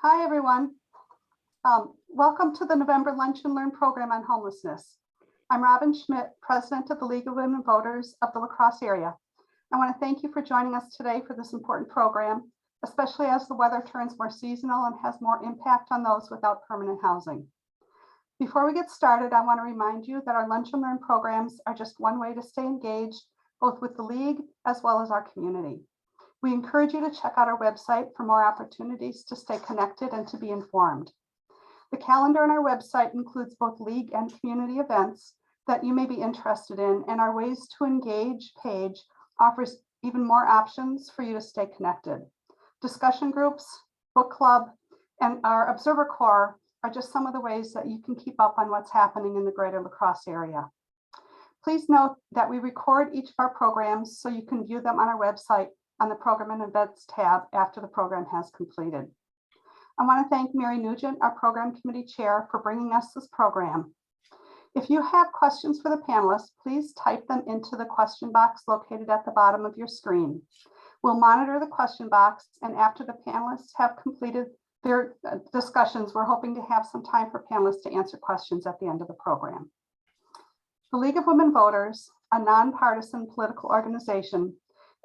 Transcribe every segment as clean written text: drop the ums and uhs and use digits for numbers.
Hi, everyone. Welcome to the November Lunch and Learn program on homelessness. I'm Robin Schmidt, President of the League of Women Voters of the La Crosse area. I want to thank you for joining us today for this important program, especially as the weather turns more seasonal and has more impact on those without permanent housing. Before we get started, I want to remind you that our Lunch and Learn programs are just one way to stay engaged, both with the League as well as our community. We encourage you to check out our website for more opportunities to stay connected and to be informed. The calendar on our website includes both League and community events that you may be interested in, and our Ways to Engage page offers even more options for you to stay connected. Discussion groups, book club, and our Observer Corps are just some of the ways that you can keep up on what's happening in the greater La Crosse area. Please note that we record each of our programs so you can view them on our website on the Program and Events tab after the program has completed. I want to thank Mary Nugent, our Program Committee Chair, for bringing us this program. If you have questions for the panelists, please type them into the question box located at the bottom of your screen. We'll monitor the question box, and after the panelists have completed their discussions, we're hoping to have some time for panelists to answer questions at the end of the program. The League of Women Voters, a nonpartisan political organization,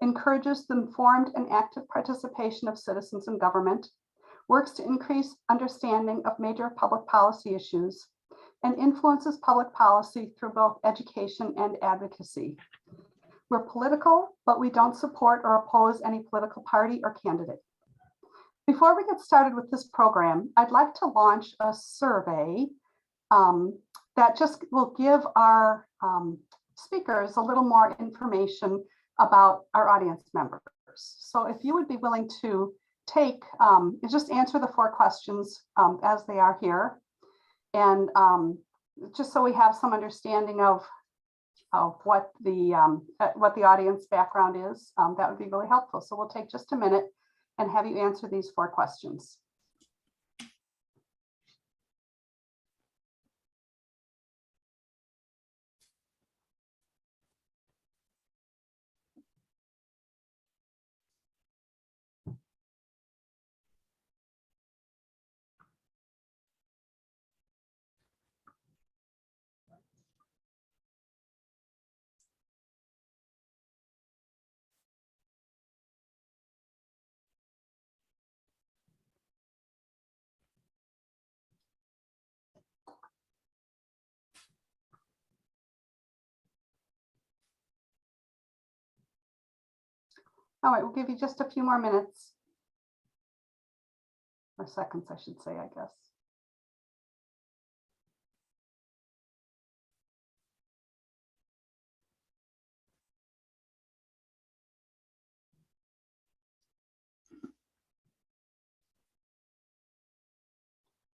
encourages the informed and active participation of citizens in government, works to increase understanding of major public policy issues, and influences public policy through both education and advocacy. We're political, but we don't support or oppose any political party or candidate. Before we get started with this program, I'd like to launch a survey that just will give our speakers a little more information about our audience members. So if you would be willing to take, just answer the 4 questions as they are here. And just so we have some understanding of what the audience background is, that would be really helpful. So we'll take just a minute and have you answer these 4 questions. All right, we'll give you just a few more minutes, or seconds, I should say, I guess.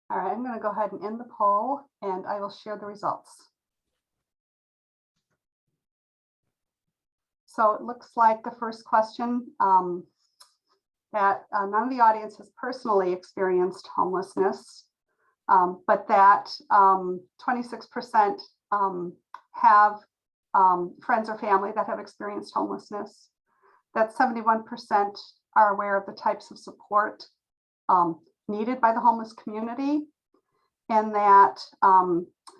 All right, I'm going to go ahead and end the poll, and I will share the results. So it looks like the first question, that none of the audience has personally experienced homelessness, but that 26% have friends or family that have experienced homelessness, that 71% are aware of the types of support needed by the homeless community, and that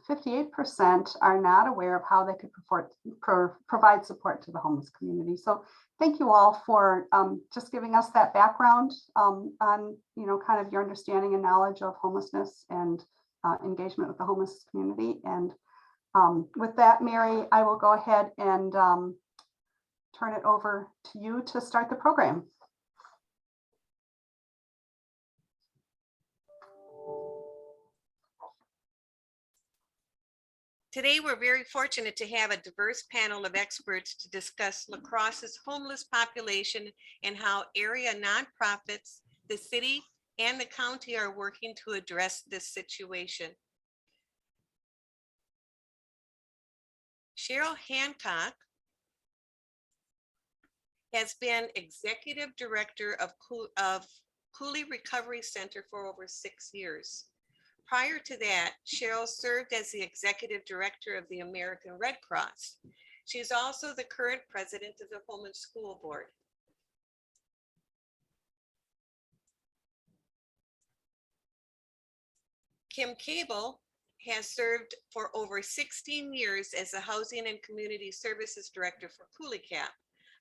58% are not aware of how they could provide support to the homeless community. So thank you all for just giving us that background on, kind of your understanding and knowledge of homelessness and engagement with the homeless community. And with that, Mary, I will go ahead and turn it over to you to start the program. Today, we're very fortunate to have a diverse panel of experts to discuss La Crosse's homeless population and how area nonprofits, the city, and the county are working to address this situation. Cheryl Hancock has been executive director of Coulee Recovery Center for over 6 years. Prior to that, Cheryl served as the executive director of the American Red Cross. She is also the current president of the Home and School Board. Kim Cable has served for over 16 years as the Housing and Community Services Director for Couleecap,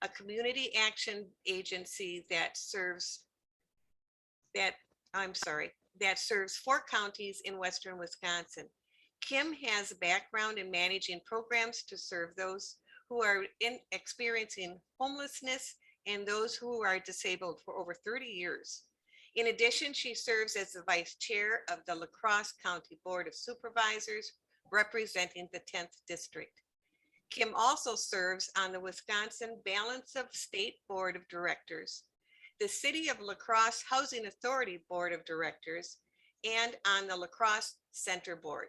a community action agency that serves 4 counties in western Wisconsin. Kim has a background in managing programs to serve those who are experiencing homelessness and those who are disabled for over 30 years. In addition, she serves as the vice chair of the La Crosse County Board of Supervisors, representing the 10th District. Kim also serves on the Wisconsin Balance of State Board of Directors, the City of La Crosse Housing Authority Board of Directors, and on the La Crosse Center Board.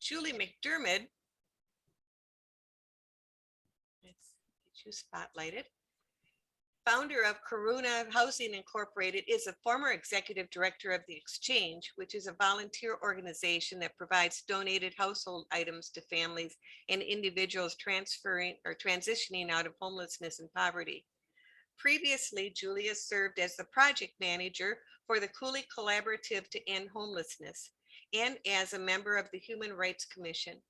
Julie McDermid, let's get you spotlighted, founder of Corona Housing Incorporated, is a former executive director of The Exchange, which is a volunteer organization that provides donated household items to families and individuals transferring or transitioning out of homelessness and poverty. Previously, Julia served as the project manager for the Coulee Collaborative to End Homelessness and as a member of the Human Rights Commission.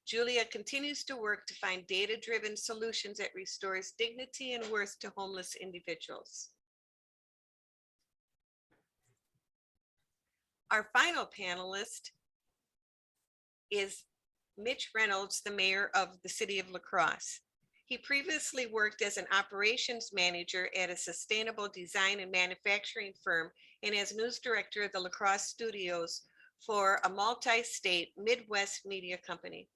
Julia continues to work to find data-driven solutions that restores dignity and worth to homeless individuals. Our final panelist is Mitch Reynolds, the mayor of the city of La Crosse. He previously worked as an operations manager at a sustainable design and manufacturing firm and as news director of the La Crosse studios for a multi-state Midwest media company.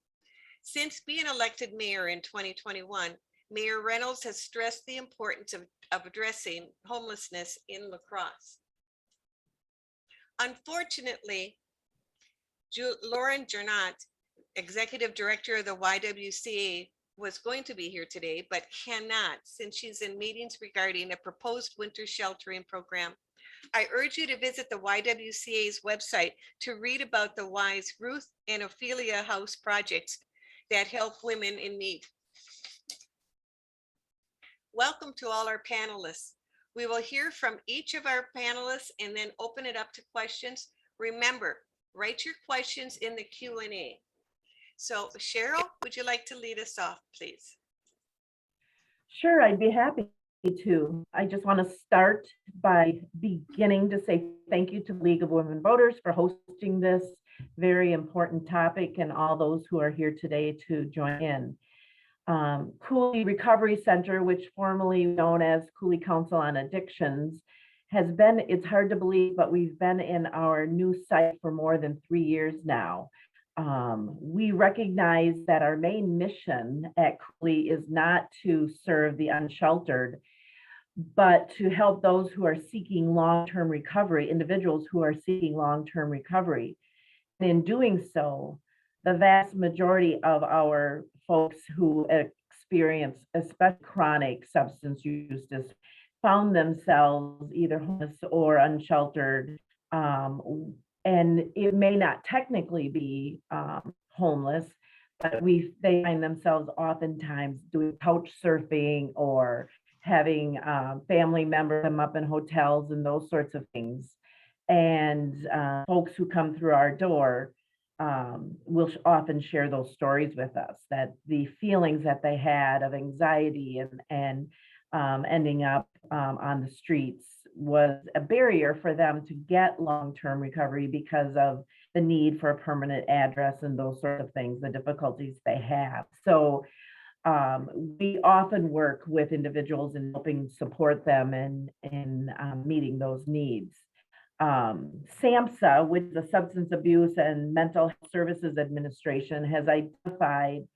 Since being elected mayor in 2021, Mayor Reynolds has stressed the importance of addressing homelessness in La Crosse. Unfortunately, Lauren Gernot, executive director of the YWCA, was going to be here today, but cannot since she's in meetings regarding a proposed winter sheltering program. I urge you to visit the YWCA's website to read about the Y's Ruth and Ophelia House projects that help women in need. Welcome to all our panelists. We will hear from each of our panelists and then open it up to questions. Remember, write your questions in the Q&A. So Cheryl, would you like to lead us off, please? Sure, I'd be happy to. I just want to start by beginning to say thank you to the League of Women Voters for hosting this very important topic and all those who are here today to join in. Coulee Recovery Center, which formerly known as Coulee Council on Addictions, has been, it's hard to believe, but we've been in our new site for more than 3 years now. We recognize that our main mission at Coulee is not to serve the unsheltered, but to help those who are seeking long-term recovery, individuals who are seeking long-term recovery. And in doing so, the vast majority of our folks who experience especially chronic substance use found themselves either homeless or unsheltered. And it may not technically be homeless, but they find themselves oftentimes doing couch surfing or having family members come up in hotels and those sorts of things. And folks who come through our door will often share those stories with us, that the feelings that they had of anxiety and ending up on the streets was a barrier for them to get long-term recovery because of the need for a permanent address and those sorts of things, the difficulties they have. So we often work with individuals in helping support them in meeting those needs. SAMHSA, which is the Substance Abuse and Mental Health Services Administration, has identified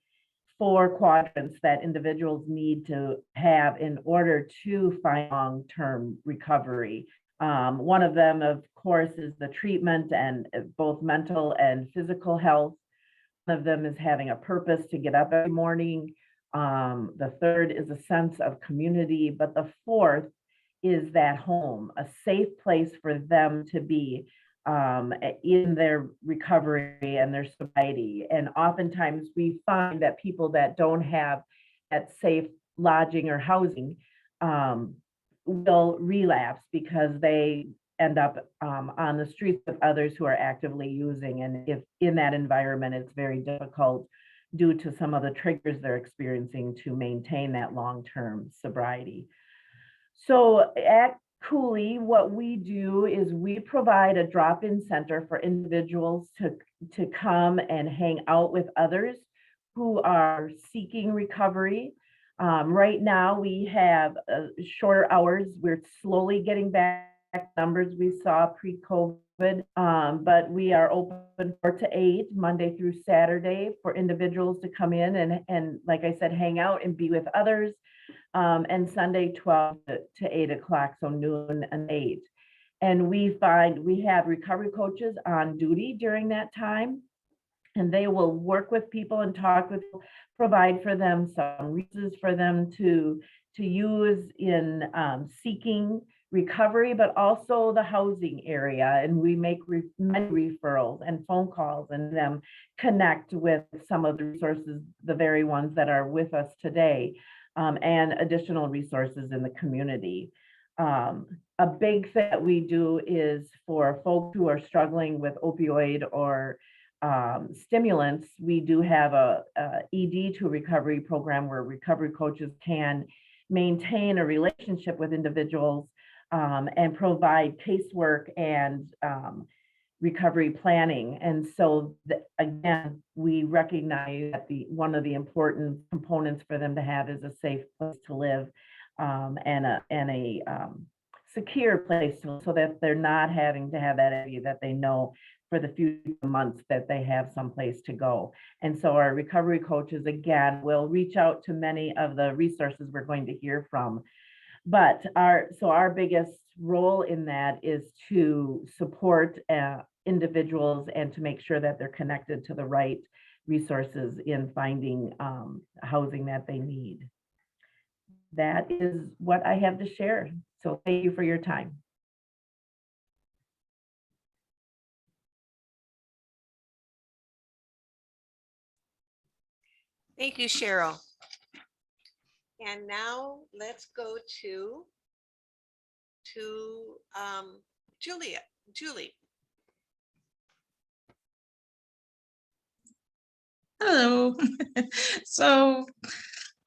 4 quadrants that individuals need to have in order to find long-term recovery. One of them, of course, is the treatment and both mental and physical health. One of them is having a purpose to get up every morning. The third is a sense of community, but the fourth is that home, a safe place for them to be in their recovery and their sobriety. And oftentimes we find that people that don't have that safe lodging or housing will relapse because they end up on the streets with others who are actively using. And if in that environment, it's very difficult due to some of the triggers they're experiencing to maintain that long-term sobriety. So at Coulee, what we do is we provide a drop-in center for individuals to come and hang out with others who are seeking recovery. Right now, we have shorter hours. We're slowly getting back numbers we saw pre-COVID, but we are open 4 to 8, Monday through Saturday, for individuals to come in and like I said, hang out and be with others. And Sunday 12 to 8 o'clock, so noon and 8. And we have recovery coaches on duty during that time, and they will work with people and talk with people, provide for them some resources for them to use in seeking recovery, but also the housing area. And we make many referrals and phone calls and them connect with some of the resources, the very ones that are with us today. And additional resources in the community. A big thing that we do is for folks who are struggling with opioid or stimulants, we do have a ED to recovery program where recovery coaches can maintain a relationship with individuals and provide casework and recovery planning. And so again, we recognize that one of the important components for them to have is a safe place to live and a secure place so that they're not having to have that idea that they know for the few months that they have someplace to go. And so our recovery coaches, again, will reach out to many of the resources we're going to hear from. But our biggest role in that is to support individuals and to make sure that they're connected to the right resources in finding housing that they need. That is what I have to share. So thank you for your time. Thank you, Cheryl. And now let's go to Julie. Hello. So,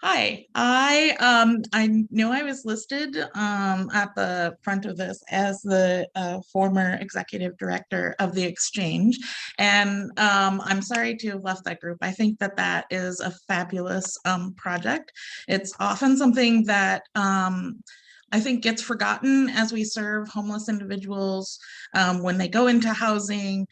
hi. I know I was listed at the front of this as the former executive director of the Exchange, and I'm sorry to have left that group. I think that is a fabulous project. It's often something that I think gets forgotten as we serve homeless individuals when they go into housing.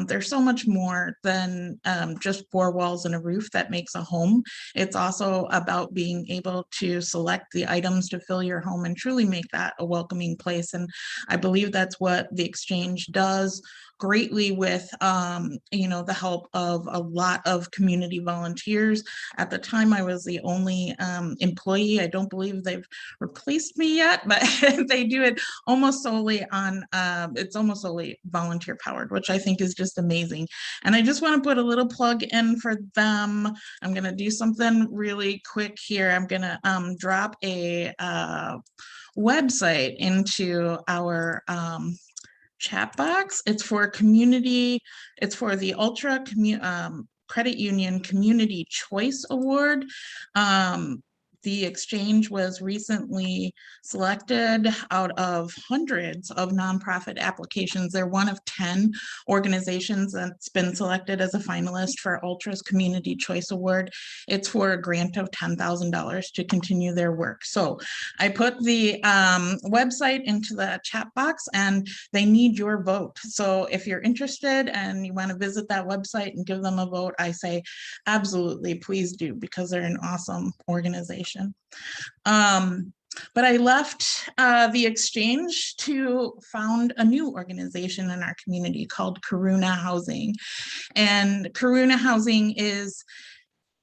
There's so much more than just 4 walls and a roof that makes a home. It's also about being able to select the items to fill your home and truly make that a welcoming place. And I believe that's what the Exchange does greatly with the help of a lot of community volunteers. At the time, I was the only employee. I don't believe they've replaced me yet, but they do it almost solely on it's almost solely volunteer powered, which I think is just amazing. And I just want to put a little plug in for them. I'm going to do something really quick here. I'm going to drop a website into our chat box. It's for community, it's for the Ultra Credit Union Community Choice Award. The Exchange was recently selected out of hundreds of nonprofit applications. They're one of 10 organizations that's been selected as a finalist for Ultra's Community Choice Award. It's for a grant of $10,000 to continue their work. So I put the website into the chat box, and they need your vote. So if you're interested and you want to visit that website and give them a vote, I say absolutely, please do, because they're an awesome organization. But I left the Exchange to found a new organization in our community called Karuna Housing. And Karuna Housing is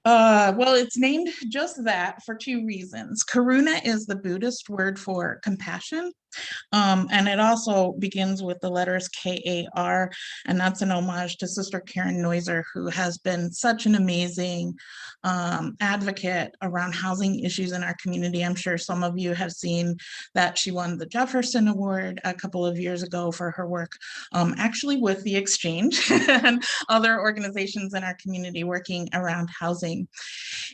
well, it's named just that for 2 reasons. Karuna is the Buddhist word for compassion, And it also begins with the letters KAR, and that's an homage to Sister Karen Noiser, who has been such an amazing advocate around housing issues in our community. I'm sure some of you have seen that she won the Jefferson Award a couple of years ago for her work, actually with the Exchange and other organizations in our community working around housing.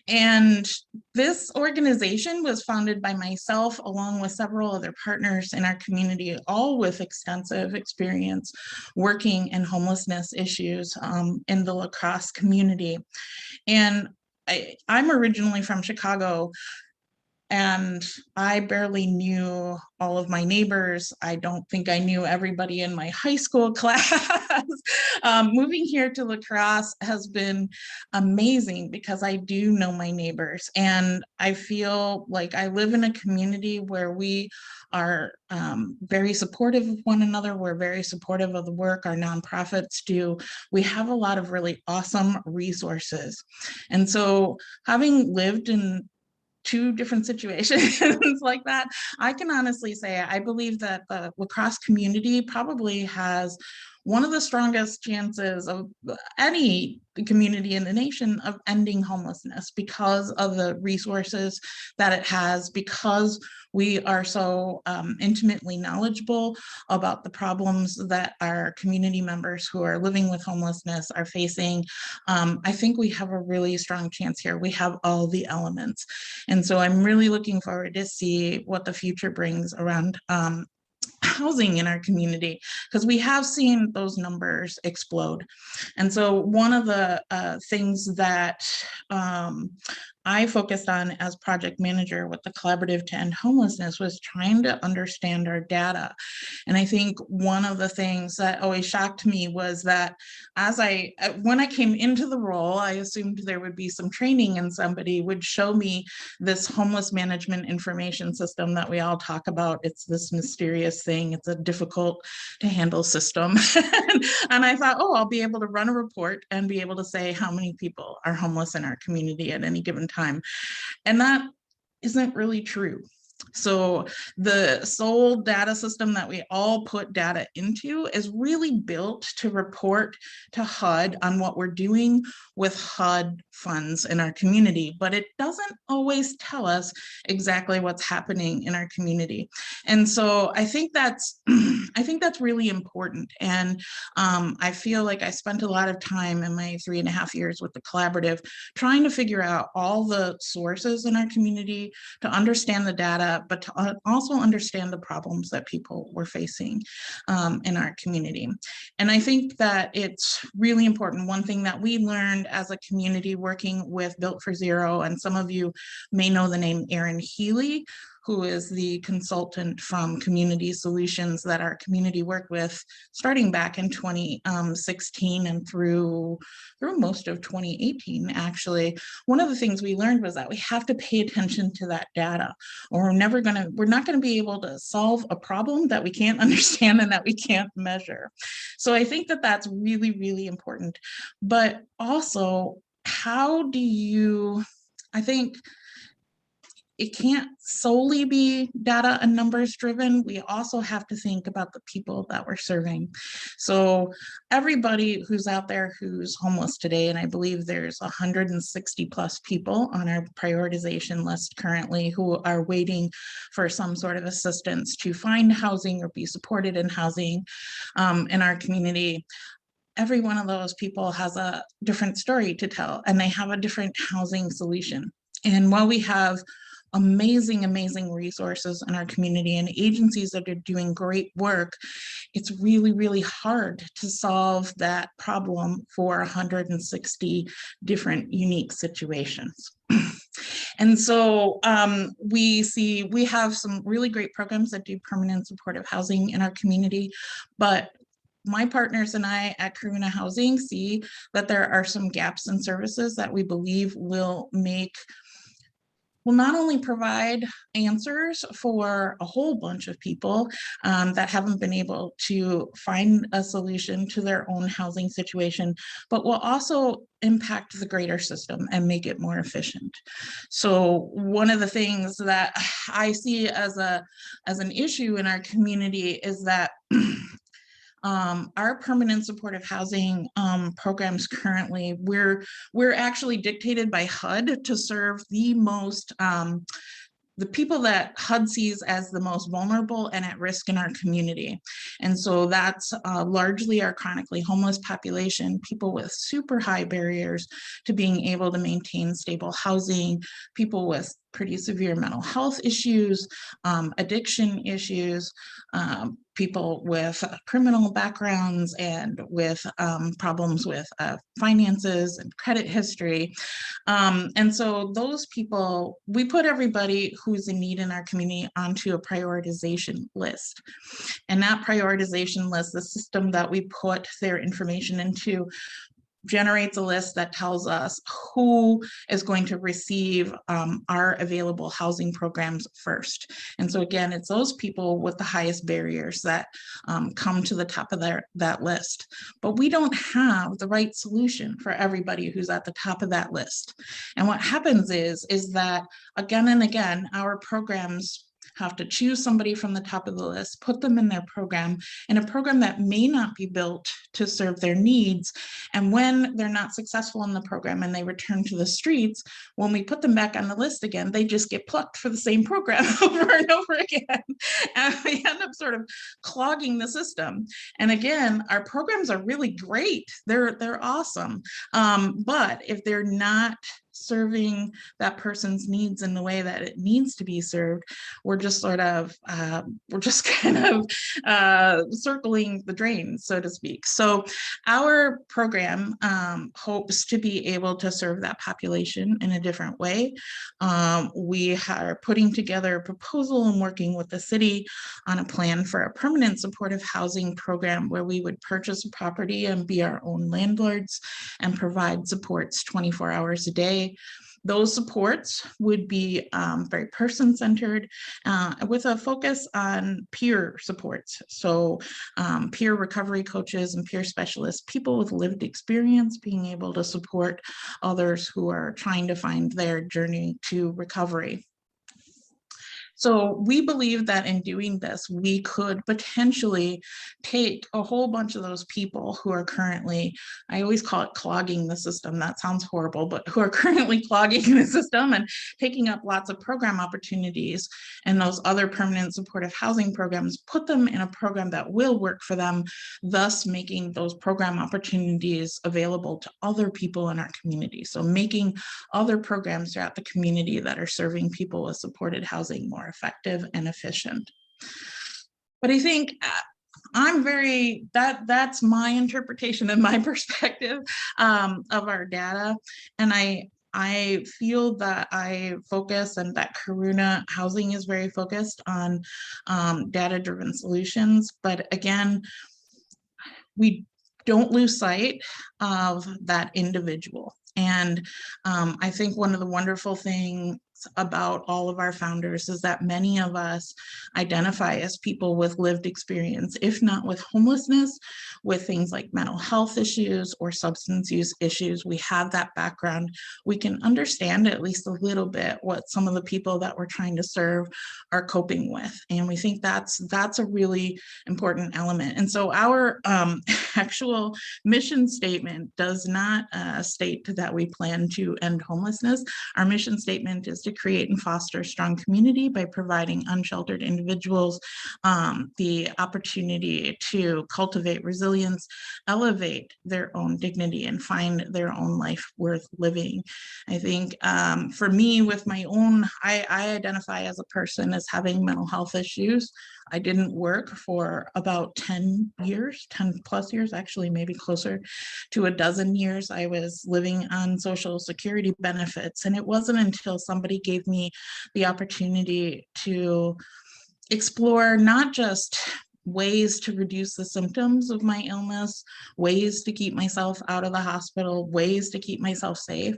And this organization was founded by myself, along with several other partners in our community, all with extensive experience working in homelessness issues in the La Crosse community. And I'm originally from Chicago, and I barely knew all of my neighbors. I don't think I knew everybody in my high school class. Moving here to La Crosse has been amazing because I do know my neighbors, and I feel like I live in a community where we are very supportive of one another. We're very supportive of the work our nonprofits do. We have a lot of really awesome resources. And so, having lived in two different situations like that, I can honestly say I believe that the La Crosse community probably has one of the strongest chances of any community in the nation of ending homelessness because of the resources that it has, because we are so intimately knowledgeable about the problems that our community members who are living with homelessness are facing. I think we have a really strong chance here. We have all the elements. And so I'm really looking forward to see what the future brings around housing in our community, because we have seen those numbers explode. And so one of the things that I focused on as project manager with the Collaborative to End Homelessness was trying to understand our data. And I think one of the things that always shocked me was that when I came into the role, I assumed there would be some training and somebody would show me this homeless management information system that we all talk about. It's this mysterious thing. It's a difficult to handle system. And I thought, oh, I'll be able to run a report and be able to say how many people are homeless in our community at any given time. And that isn't really true. So the sole data system that we all put data into is really built to report to HUD on what we're doing with HUD funds in our community, but it doesn't always tell us exactly what's happening in our community. And so I think that's really important. And I feel like I spent a lot of time in my 3.5 years with the Collaborative trying to figure out all the sources in our community, to understand the data, but to also understand the problems that people were facing in our community. And I think that it's really important. One thing that we learned as a community working with Built for Zero, and some of you may know the name Erin Healy, who is the consultant from Community Solutions that our community worked with starting back in 2016 and through most of 2018, actually. One of the things we learned was that we have to pay attention to that data, or we're not gonna be able to solve a problem that we can't understand and that we can't measure. So I think that that's really, really important. But also, I think it can't solely be data and numbers driven. We also have to think about the people that we're serving. So everybody who's out there who's homeless today, and I believe there's 160 plus people on our prioritization list currently who are waiting for some sort of assistance to find housing or be supported in housing in our community. Every one of those people has a different story to tell, and they have a different housing solution. And while we have amazing, amazing resources in our community and agencies that are doing great work, it's really, really hard to solve that problem for 160 different unique situations. And so we have some really great programs that do permanent supportive housing in our community, but my partners and I at Karuna Housing see that there are some gaps in services that we believe will make will not only provide answers for a whole bunch of people that haven't been able to find a solution to their own housing situation, but will also impact the greater system and make it more efficient. So one of the things that I see as an issue in our community is that our permanent supportive housing programs currently, we're actually dictated by HUD to serve the people that HUD sees as the most vulnerable and at risk in our community. And so that's largely our chronically homeless population, people with super high barriers to being able to maintain stable housing, people with pretty severe mental health issues, addiction issues, people with criminal backgrounds and with problems with finances and credit history. And so those people, we put everybody who's in need in our community onto a prioritization list. And that prioritization list, the system that we put their information into, generates a list that tells us who is going to receive our available housing programs first. And so again, it's those people with the highest barriers that come to the top of that list. But we don't have the right solution for everybody who's at the top of that list. And what happens is that again and again, our programs have to choose somebody from the top of the list, put them in their program, in a program that may not be built to serve their needs. And when they're not successful in the program and they return to the streets, when we put them back on the list again, they just get plucked for the same program over and over again. And we end up sort of clogging the system. And again, our programs are really great. They're awesome. But if they're not serving that person's needs in the way that it needs to be served, we're just sort of kind of circling the drain, so to speak. So our program hopes to be able to serve that population in a different way. We are putting together a proposal and working with the city on a plan for a permanent supportive housing program where we would purchase a property and be our own landlords and provide supports 24 hours a day. Those supports would be very person-centered with a focus on peer supports. So peer recovery coaches and peer specialists, people with lived experience being able to support others who are trying to find their journey to recovery. So we believe that in doing this, we could potentially take a whole bunch of those people who are currently, I always call it clogging the system, that sounds horrible, but who are currently clogging the system and taking up lots of program opportunities and those other permanent supportive housing programs, put them in a program that will work for them, thus making those program opportunities available to other people in our community. So making other programs throughout the community that are serving people with supported housing more effective and efficient. But I think that's my interpretation and my perspective of our data. And I feel that I focus and that Karuna Housing is very focused on data-driven solutions. But again, we don't lose sight of that individual. And I think one of the wonderful things about all of our founders is that many of us identify as people with lived experience, if not with homelessness, with things like mental health issues or substance use issues. We have that background. We can understand at least a little bit what some of the people that we're trying to serve are coping with. And we think that's a really important element. And so our actual mission statement does not state that we plan to end homelessness. Our mission statement is to create and foster a strong community by providing unsheltered individuals the opportunity to cultivate resilience, elevate their own dignity, and find their own life worth living. I think for me, with my own, I identify as a person as having mental health issues. I didn't work for about 10 plus years, actually, maybe closer to a dozen years. I was living on Social Security benefits. And it wasn't until somebody gave me the opportunity to explore not just ways to reduce the symptoms of my illness, ways to keep myself out of the hospital, ways to keep myself safe,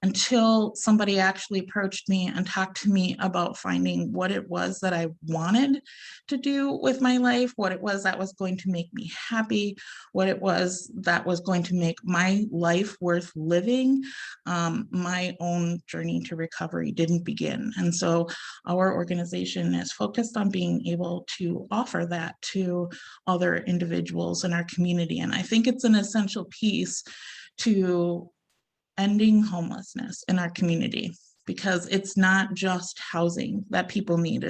until somebody actually approached me and talked to me about finding what it was that I wanted to do with my life, what it was that was going to make me happy, what it was that was going to make my life worth living. My own journey to recovery didn't begin. And so our organization is focused on being able to offer that to other individuals in our community. And I think it's an essential piece to ending homelessness in our community, because it's not just housing that people need.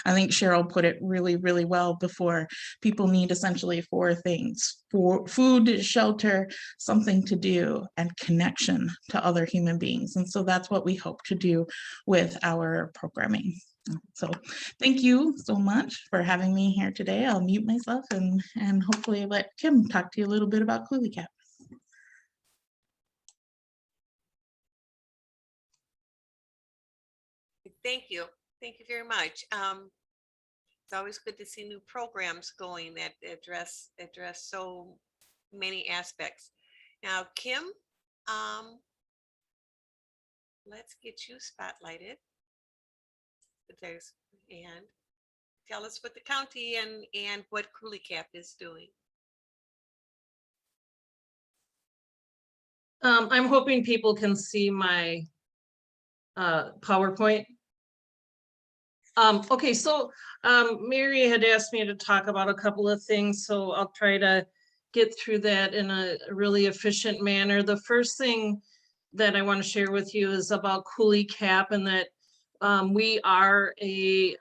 I think Cheryl put it really, really well before. People need essentially 4 things: for food, shelter, something to do, and connection to other human beings. And so that's what we hope to do with our programming. So thank you so much for having me here today. I'll mute myself and hopefully let Kim talk to you a little bit about Couleecap. Thank you. Thank you very much. It's always good to see new programs going that address so many aspects. Now, Kim, let's get you spotlighted. And tell us what the county and what Couleecap is doing. I'm hoping people can see my PowerPoint. Okay, so Mary had asked me to talk about a couple of things, so I'll try to get through that in a really efficient manner. The first thing that I want to share with you is about Couleecap, and that we are a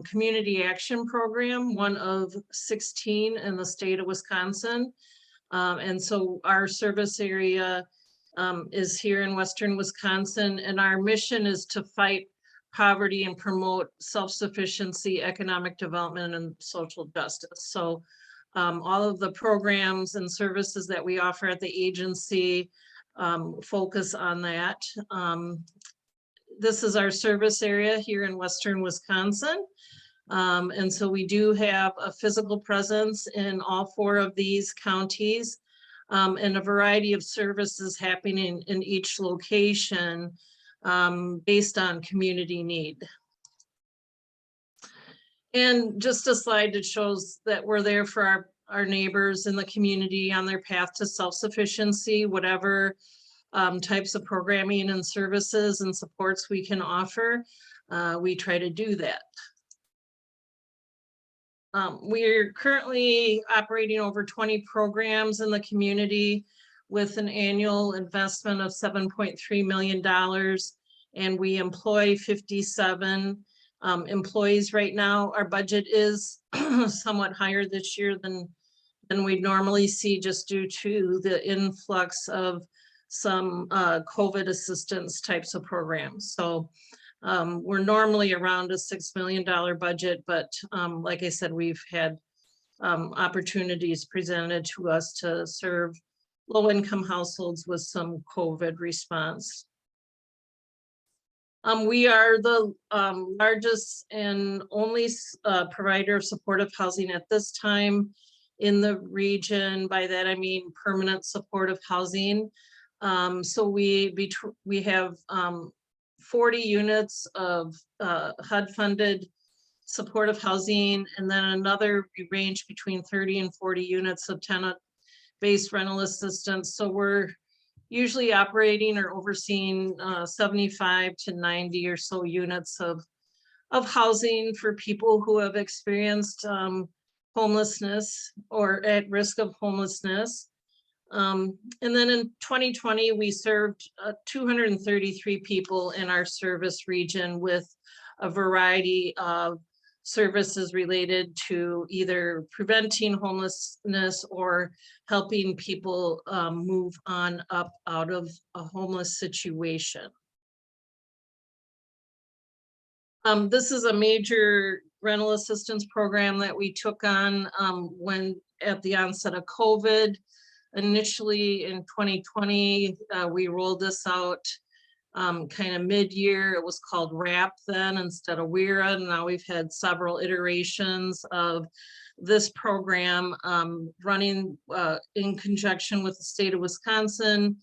community action program, one of 16 in the state of Wisconsin. And so our service area is here in Western Wisconsin, and our mission is to fight poverty and promote self-sufficiency, economic development, and social justice. So all of the programs and services that we offer at the agency focus on that. This is our service area here in Western Wisconsin. And so we do have a physical presence in all 4 of these counties, and a variety of services happening in each location based on community need. And just a slide that shows that we're there for our neighbors in the community on their path to self-sufficiency, whatever types of programming and services and supports we can offer, we try to do that. We're currently operating over 20 programs in the community with an annual investment of $7.3 million, and we employ 57 employees right now. Our budget is somewhat higher this year than we'd normally see, just due to the influx of some COVID assistance types of programs. So we're normally around a $6 million budget, but like I said, we've had opportunities presented to us to serve low-income households with some COVID response. We are the largest and only provider of supportive housing at this time in the region. By that, I mean permanent supportive housing. So we have 40 units of HUD-funded supportive housing, and then another range between 30 and 40 units of tenant-based rental assistance. So we're usually operating or overseeing 75 to 90 or so units of housing for people who have experienced homelessness or at risk of homelessness. And then in 2020, we served 233 people in our service region with a variety of services related to either preventing homelessness or helping people move on up out of a homeless situation. This is a major rental assistance program that we took on when at the onset of COVID. Initially in 2020, we rolled this out kind of mid-year. It was called WRAP then instead of WERA. Now we've had several iterations of this program running in conjunction with the state of Wisconsin,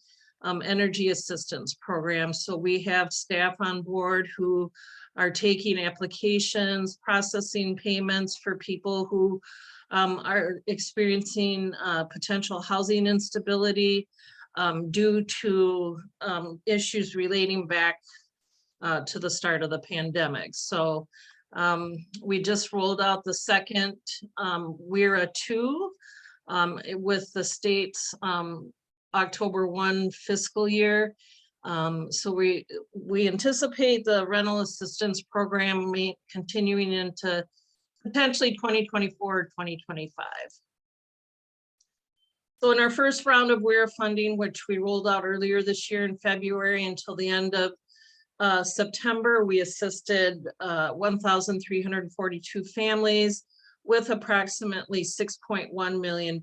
energy assistance program. So we have staff on board who are taking applications, processing payments for people who are experiencing potential housing instability due to issues relating back to the start of the pandemic. So we just rolled out the second WERA 2 with the state's October 1 fiscal year. So we anticipate the rental assistance program continuing into potentially 2024, 2025. So in our first round of WERA funding, which we rolled out earlier this year in February until the end of September, we assisted 1,342 families with approximately $6.1 million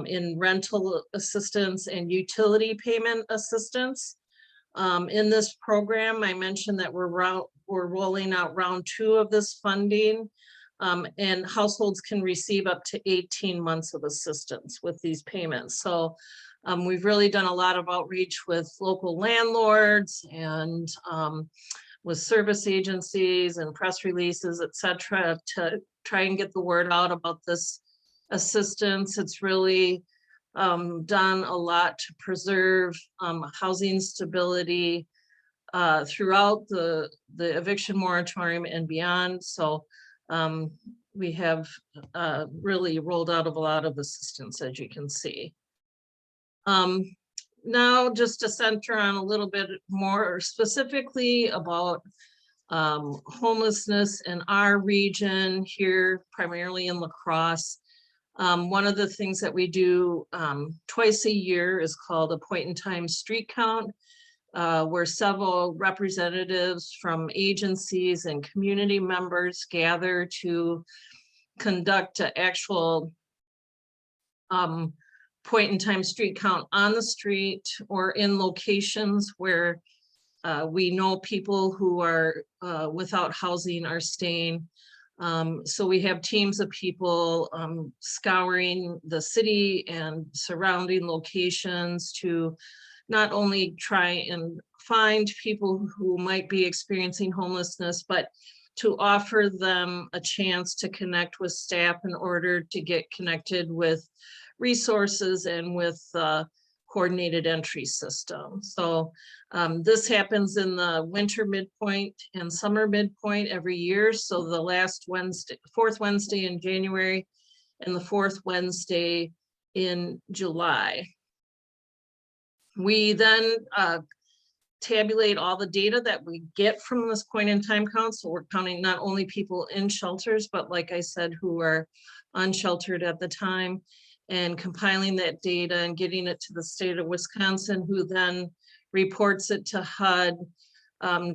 in rental assistance and utility payment assistance. In this program, I mentioned that we're rolling out round 2 of this funding, and households can receive up to 18 months of assistance with these payments. So we've really done a lot of outreach with local landlords and with service agencies and press releases, et cetera, to try and get the word out about this assistance. It's really done a lot to preserve housing stability throughout the eviction moratorium and beyond. So we have really rolled out a lot of assistance, as you can see. Now, just to center on a little bit more specifically about homelessness in our region here, primarily in La Crosse. One of the things that we do twice a year is called a point-in-time street count, where several representatives from agencies and community members gather to conduct an actual point-in-time street count on the street or in locations where we know people who are without housing are staying. So we have teams of people scouring the city and surrounding locations to not only try and find people who might be experiencing homelessness, but to offer them a chance to connect with staff in order to get connected with resources and with coordinated entry system. So this happens in the winter midpoint and summer midpoint every year. So the last Wednesday, 4th Wednesday in January and the 4th Wednesday in July. We then tabulate all the data that we get from this point in time count. So we're counting not only people in shelters, but like I said, who are unsheltered at the time, and compiling that data and getting it to the state of Wisconsin, who then reports it to HUD,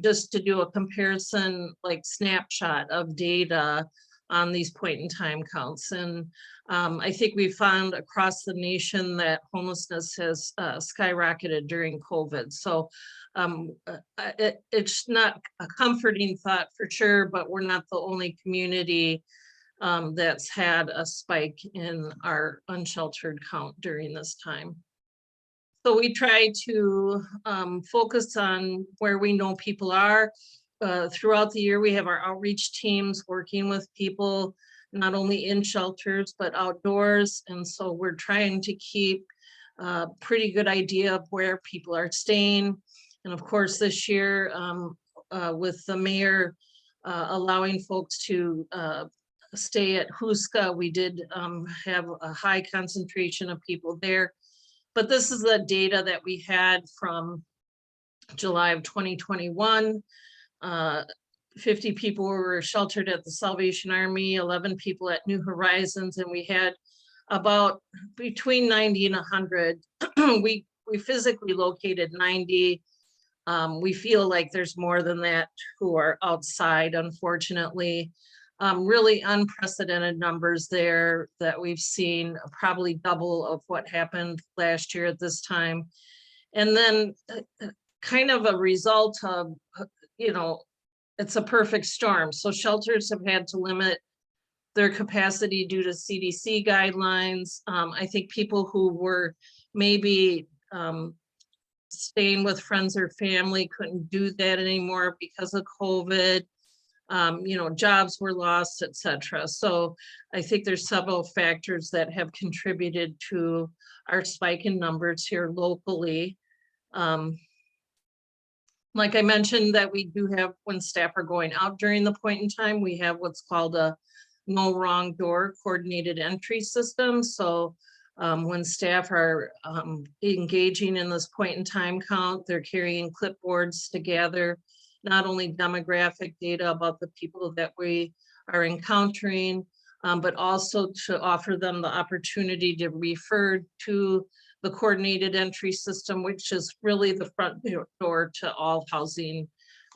just to do a comparison, like snapshot of data on these point in time counts. And I think we found across the nation that homelessness has skyrocketed during COVID. So it's not a comforting thought for sure, but we're not the only community that's had a spike in our unsheltered count during this time. So we try to focus on where we know people are. Throughout the year, we have our outreach teams working with people, not only in shelters, but outdoors. And so we're trying to keep a pretty good idea of where people are staying. And of course, this year, with the mayor allowing folks to stay at Huska, we did have a high concentration of people there. But this is the data that we had from July of 2021. 50 people were sheltered at the Salvation Army, 11 people at New Horizons, and we had about between 90 and 100. We physically located 90. We feel like there's more than that who are outside, unfortunately. Really unprecedented numbers there that we've seen, probably double of what happened last year at this time. And then kind of a result of, you know, it's a perfect storm. So shelters have had to limit their capacity due to CDC guidelines. I think people who were maybe staying with friends or family, couldn't do that anymore because of COVID. You know, jobs were lost, etc. So I think there's several factors that have contributed to our spike in numbers here locally. Like I mentioned, that we do have, when staff are going out during the point in time, we have what's called a no wrong door coordinated entry system. So when staff are engaging in this point in time count, they're carrying clipboards to gather not only demographic data about the people that we are encountering, but also to offer them the opportunity to refer to the coordinated entry system, which is really the front door to all housing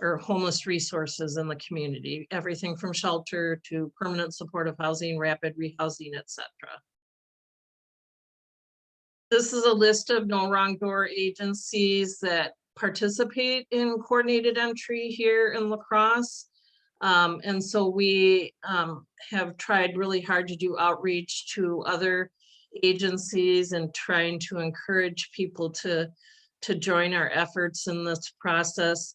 or homeless resources in the community, everything from shelter to permanent supportive housing, rapid rehousing, etc. This is a list of no wrong door agencies that participate in coordinated entry here in La Crosse. And so we have tried really hard to do outreach to other agencies and trying to encourage people to join our efforts in this process.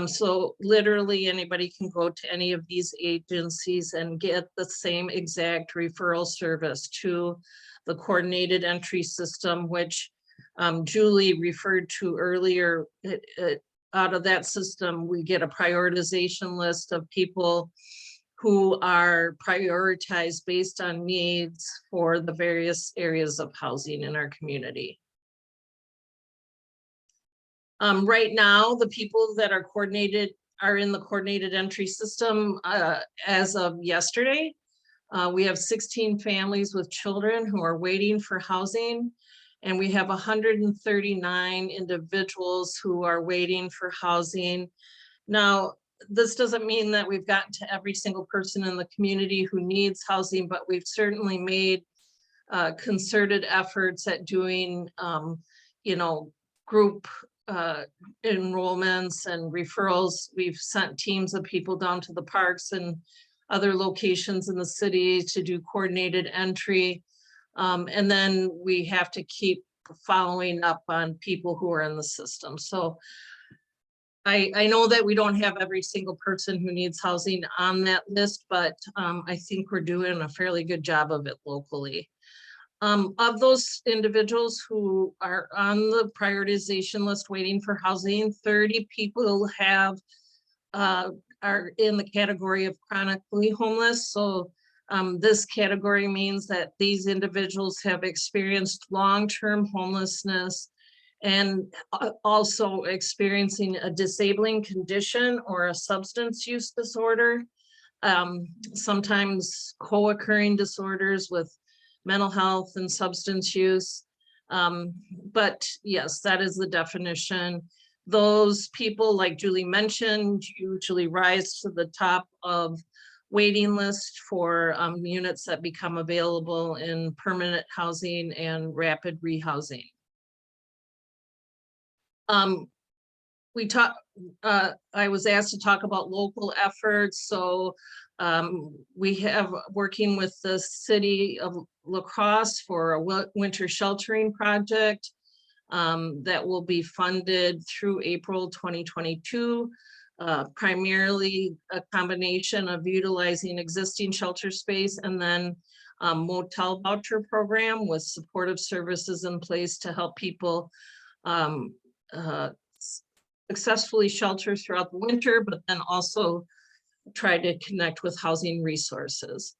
So literally anybody can go to any of these agencies and get the same exact referral service to the coordinated entry system, which Julie referred to earlier. Out of that system, we get a prioritization list of people who are prioritized based on needs for the various areas of housing in our community. Right now, the people that are coordinated are in the coordinated entry system as of yesterday. We have 16 families with children who are waiting for housing, and we have 139 individuals who are waiting for housing. Now, this doesn't mean that we've gotten to every single person in the community who needs housing, but we've certainly made concerted efforts at doing, you know, group enrollments and referrals. We've sent teams of people down to the parks and other locations in the city to do coordinated entry. And then we have to keep following up on people who are in the system. So I know that we don't have every single person who needs housing on that list, but I think we're doing a fairly good job of it locally. Of those individuals who are on the prioritization list waiting for housing, 30 people have are in the category of chronically homeless. So this category means that these individuals have experienced long-term homelessness and also experiencing a disabling condition or a substance use disorder, sometimes co-occurring disorders with mental health and substance use. But yes, that is the definition. Those people, like Julie mentioned, usually rise to the top of waiting list for units that become available in permanent housing and rapid rehousing. I was asked to talk about local efforts. So we have working with the city of La Crosse for a winter sheltering project that will be funded through April 2022. Primarily a combination of utilizing existing shelter space and then motel voucher program with supportive services in place to help people successfully shelter throughout the winter, but then also try to connect with housing resources.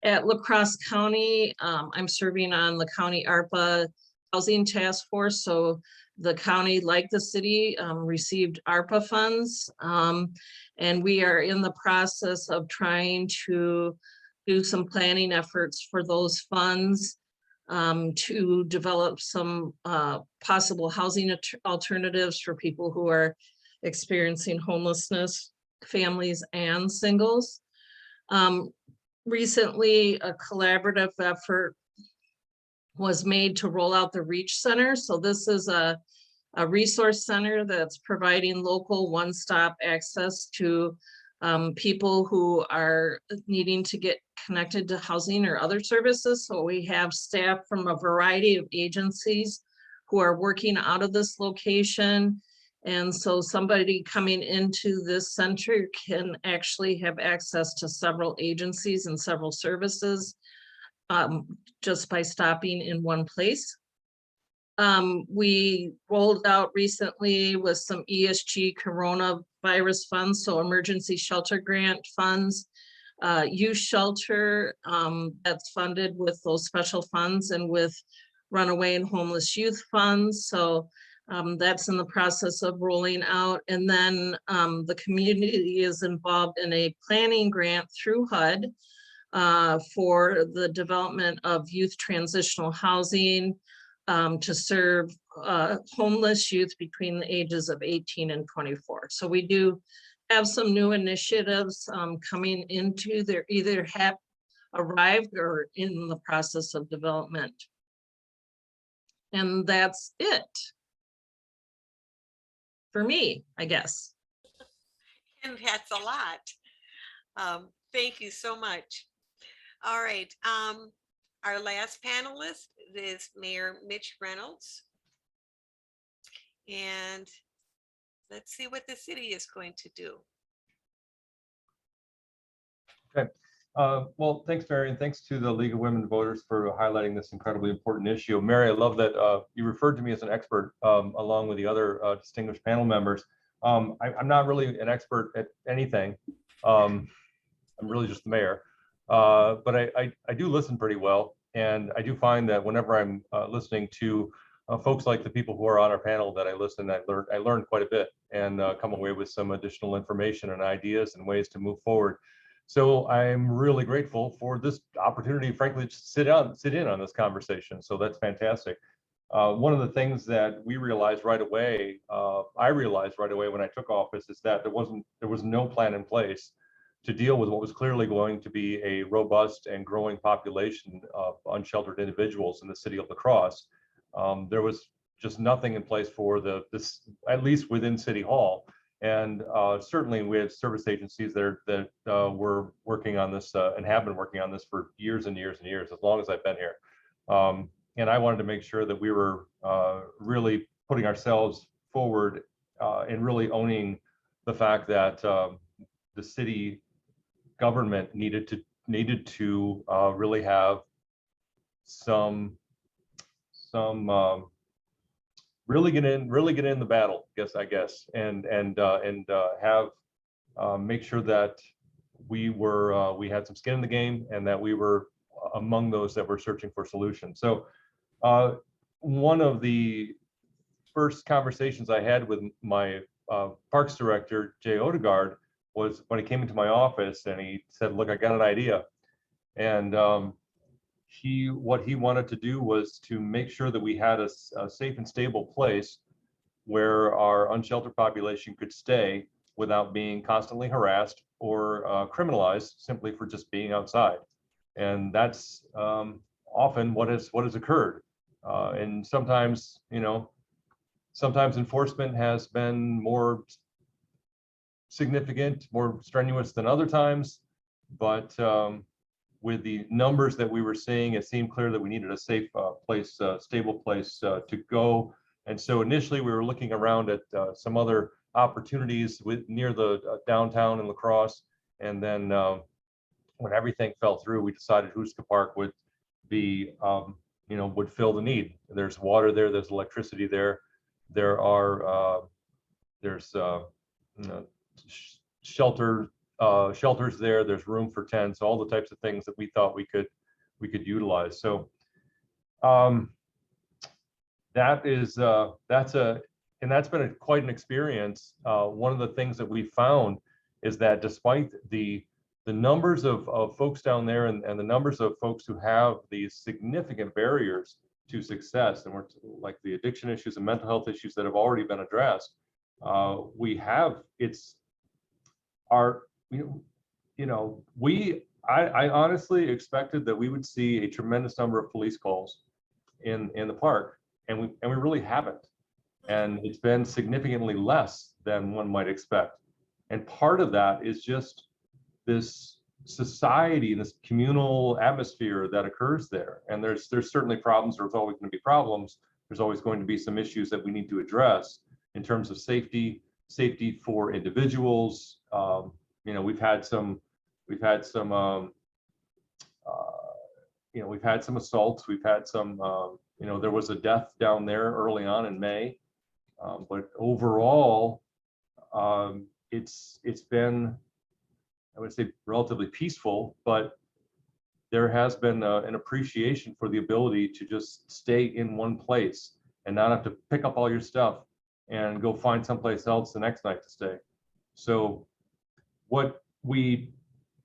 At La Crosse County, I'm serving on the county ARPA housing task force. So the county, like the city, received ARPA funds. And we are in the process of trying to do some planning efforts for those funds to develop some possible housing alternatives for people who are experiencing homelessness, families and singles. Recently, a collaborative effort was made to roll out the Reach Center. So this is a resource center that's providing local one-stop access to people who are needing to get connected to housing or other services. So we have staff from a variety of agencies who are working out of this location. And so somebody coming into this center can actually have access to several agencies and several services just by stopping in one place. We rolled out recently with some ESG coronavirus funds, so emergency shelter grant funds, youth shelter that's funded with those special funds and with runaway and homeless youth funds. So that's in the process of rolling out. And then the community is involved in a planning grant through HUD for the development of youth transitional housing to serve homeless youth between the ages of 18 and 24. So we do have some new initiatives coming into there, either have arrived or in the process of development. And that's it for me, I guess. And that's a lot. Thank you so much. All right. Our last panelist is Mayor Mitch Reynolds. And let's see what the city is going to do. Okay. Well, thanks, Mary, and thanks to the League of Women Voters for highlighting this incredibly important issue. Mary, I love that you referred to me as an expert along with the other distinguished panel members. I'm not really an expert at anything. I'm really just the mayor, but I do listen pretty well. And I do find that whenever I'm listening to folks like the people who are on our panel that I listen, I learn quite a bit and come away with some additional information and ideas and ways to move forward. So I'm really grateful for this opportunity, frankly, to sit in on this conversation. So that's fantastic. One of the things that we realized right away, I realized right away when I took office, is that there was no plan in place to deal with what was clearly going to be a robust and growing population of unsheltered individuals in the city of La Crosse. There was just nothing in place for this, at least within City Hall. And certainly we have service agencies that were working on this and have been working on this for years and years and years, as long as I've been here. And I wanted to make sure that we were really putting ourselves forward and really owning the fact that the city government needed to really have some really get in the battle, I guess, and have make sure that we had some skin in the game and that we were among those that were searching for solutions. So one of the first conversations I had with my Parks Director, Jay Odegaard, was when he came into my office and he said, "Look, I got an idea." And what he wanted to do was to make sure that we had a safe and stable place where our unsheltered population could stay without being constantly harassed or criminalized simply for just being outside. And that's often what has occurred. And sometimes, sometimes enforcement has been more significant, more strenuous than other times, but with the numbers that we were seeing, it seemed clear that we needed a safe place, stable place to go. And so initially we were looking around at some other opportunities near the downtown in La Crosse. And then when everything fell through, we decided Housca Park would be, would fill the need. There's water there, there's electricity there. There are, shelters there, there's room for tents, all the types of things that we thought we could utilize. So that's been quite an experience. One of the things that we found is that despite the numbers of folks down there and the numbers of folks who have these significant barriers to success, and we're like the addiction issues and mental health issues that have already been addressed, I honestly expected that we would see a tremendous number of police calls in the park, and we really haven't. And it's been significantly less than one might expect. And part of that is just this society and this communal atmosphere that occurs there. And there's certainly problems, there's always going to be problems, there's always going to be some issues that we need to address in terms of safety for individuals. You know, we've had some assaults. We've had some, you know, there was a death down there early on in May. But overall, it's been, I would say, relatively peaceful, but there has been an appreciation for the ability to just stay in one place and not have to pick up all your stuff and go find someplace else the next night to stay. So what we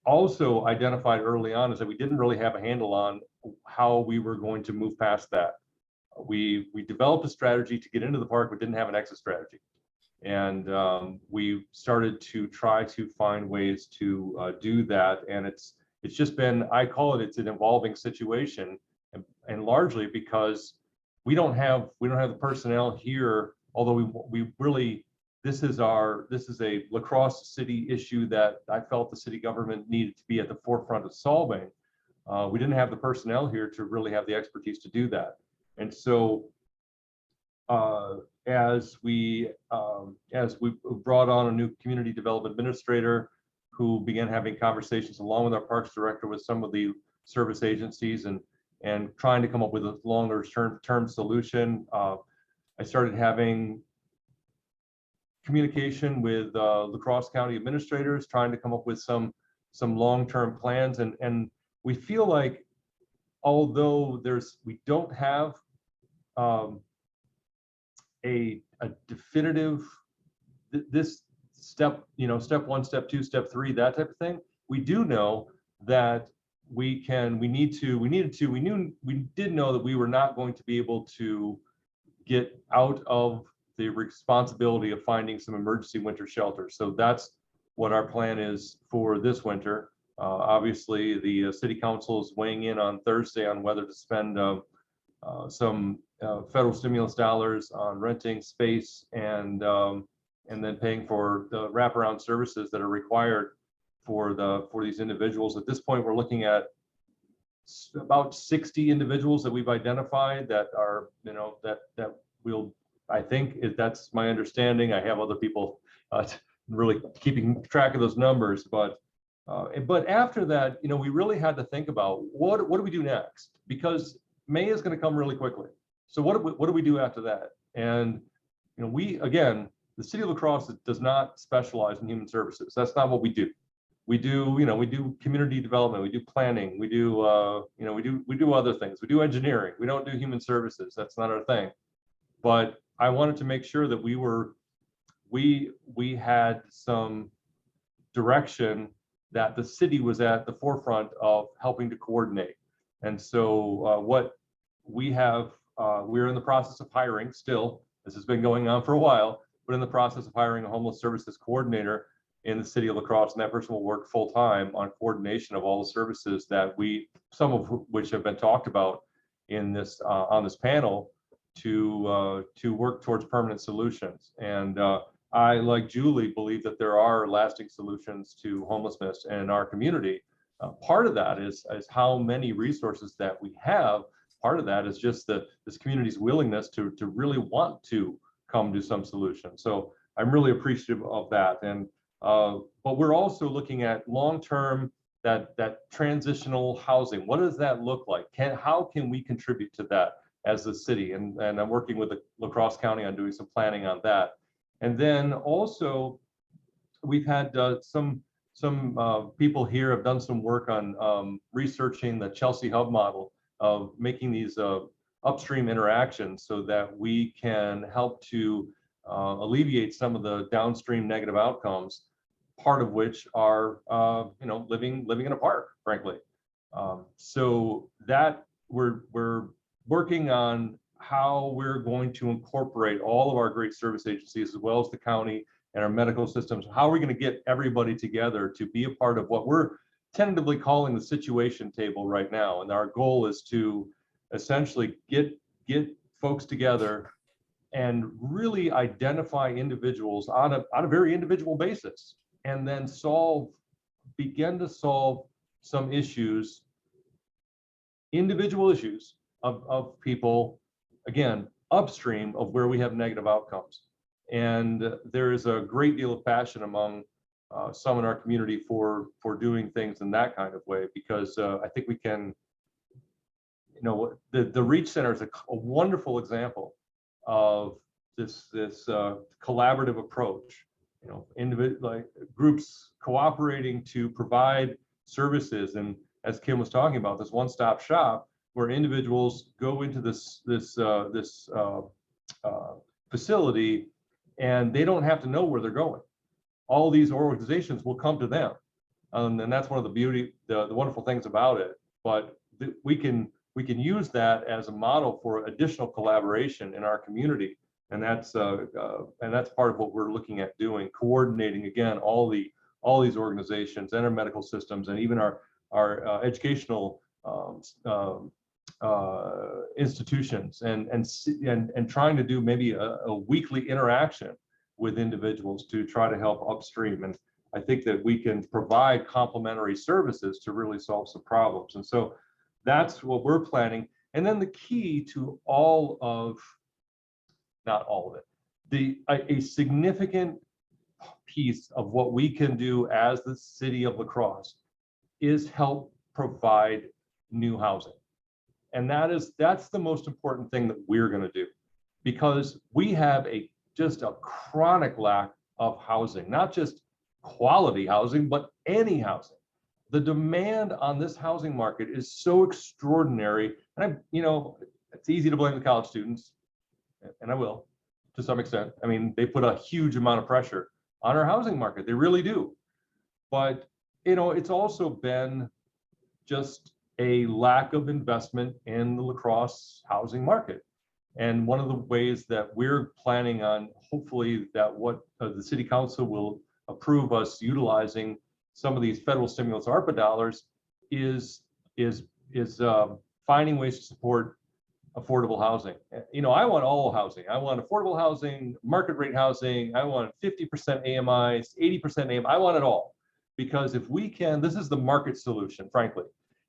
also identified early on is that we didn't really have a handle on how we were going to move past that. We developed a strategy to get into the park, but didn't have an exit strategy. And we started to try to find ways to do that. And it's just been, I call it's an evolving situation, and largely because we don't have the personnel here, although we really, this is a La Crosse city issue that I felt the city government needed to be at the forefront of solving. We didn't have the personnel here to really have the expertise to do that. And so as we brought on a new community development administrator who began having conversations along with our parks director with some of the service agencies and trying to come up with a longer term solution, I started having communication with La Crosse County administrators, trying to come up with some long-term plans. And we feel like, although we don't have a definitive this step, you know, step 1, step 2, step 3, that type of thing, we do know that we did know that we were not going to be able to get out of the responsibility of finding some emergency winter shelter. So that's what our plan is for this winter. Obviously, the city council is weighing in on Thursday on whether to spend some federal stimulus dollars on renting space and then paying for the wraparound services that are required for these individuals. At this point, we're looking at about 60 individuals that we've identified that are, you know, that will, I think, that's my understanding. I have other people really keeping track of those numbers, but after that, you know, we really had to think about what do we do next, because May is going to come really quickly. So what do we do after that? And, you know, the city of La Crosse does not specialize in human services. That's not what we do. We do community development, we do planning, we do other things. We do engineering. We don't do human services. That's not our thing. But I wanted to make sure that we had some direction that the city was at the forefront of helping to coordinate. And so what we have, we're in the process of hiring still. This has been going on for a while, but in the process of hiring a homeless services coordinator in the city of La Crosse, and that person will work full time on coordination of all the services that some of which have been talked about in this on this panel, to work towards permanent solutions. And I, like Julie, believe that there are lasting solutions to homelessness in our community. Part of that is how many resources that we have. Part of that is just this community's willingness to really want to come to some solution. So I'm really appreciative of that. And but we're also looking at long-term, that transitional housing. What does that look like? How can we contribute to that as the city? And I'm working with the La Crosse County on doing some planning on that. And then also, we've had some people here have done some work on researching the Chelsea Hub model of making these upstream interactions so that we can help to alleviate some of the downstream negative outcomes, part of which are living in a park, frankly. So that we're working on how we're going to incorporate all of our great service agencies, as well as the county and our medical systems. How are we going to get everybody together to be a part of what we're tentatively calling the situation table right now? And our goal is to essentially get folks together and really identify individuals on a very individual basis, and then begin to solve some issues, individual issues of people, again, upstream of where we have negative outcomes. And there is a great deal of passion among some in our community for doing things in that kind of way, because I think we can, the Reach Center is a wonderful example of this collaborative approach, like groups cooperating to provide services. And as Kim was talking about, this one-stop shop where individuals go into this facility and they don't have to know where they're going. All these organizations will come to them, and that's one of the wonderful things about it. But we can use that as a model for additional collaboration in our community, and that's part of what we're looking at doing, coordinating again all these organizations and our medical systems, and even our educational institutions, and trying to do maybe a weekly interaction with individuals to try to help upstream. And I think that we can provide complementary services to really solve some problems. And so that's what we're planning. And then the key to not all of it, a significant piece of what we can do as the city of La Crosse is help provide new housing. And that's the most important thing that we're going to do, because we have just a chronic lack of housing, not just quality housing, but any housing. The demand on this housing market is so extraordinary. And it's easy to blame the college students, and I will, to some extent. I mean, they put a huge amount of pressure on our housing market. They really do. But, it's also been just a lack of investment in the La Crosse housing market. And one of the ways that we're planning on, hopefully, that what the city council will approve us utilizing some of these federal stimulus ARPA dollars is finding ways to support affordable housing. I want all housing. I want affordable housing, market rate housing. I want 50% AMIs, 80% AMI. I want it all, because if we can, this is the market solution, frankly.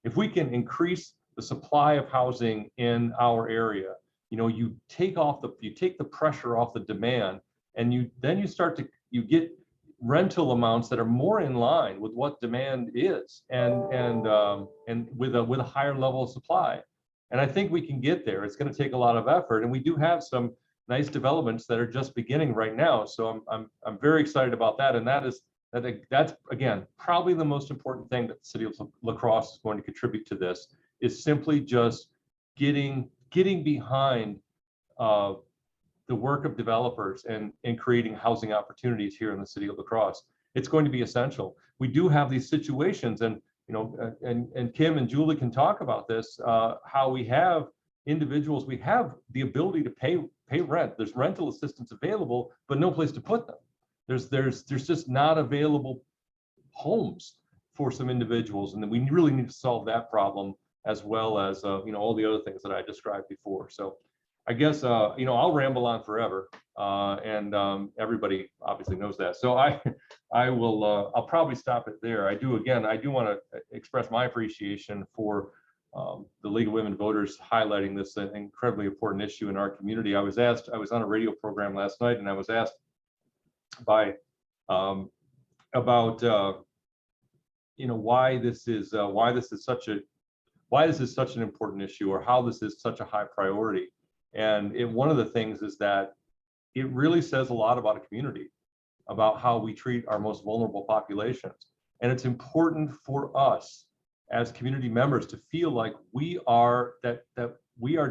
If we can increase the supply of housing in our area, you take the pressure off the demand, and you get rental amounts that are more in line with what demand is, and with a higher level of supply. And I think we can get there. It's going to take a lot of effort, and we do have some nice developments that are just beginning right now. So I'm very excited about that, and that's again probably the most important thing that the city of La Crosse is going to contribute to this, is simply just getting behind the work of developers and creating housing opportunities here in the city of La Crosse. It's going to be essential. We do have these situations, and and Kim and Julie can talk about this, how we have individuals, we have the ability to pay rent. There's rental assistance available, but no place to put them. There's just not available homes for some individuals, and then we really need to solve that problem, as well as all the other things that I described before. So I guess I'll ramble on forever, and everybody obviously knows that. So I'll probably stop it there. I do want to express my appreciation for the League of Women Voters highlighting this incredibly important issue in our community. I was on a radio program last night, and I was asked by about why this is such an important issue, or how this is such a high priority. And one of the things is that it really says a lot about a community, about how we treat our most vulnerable populations. And it's important for us as community members to feel like we are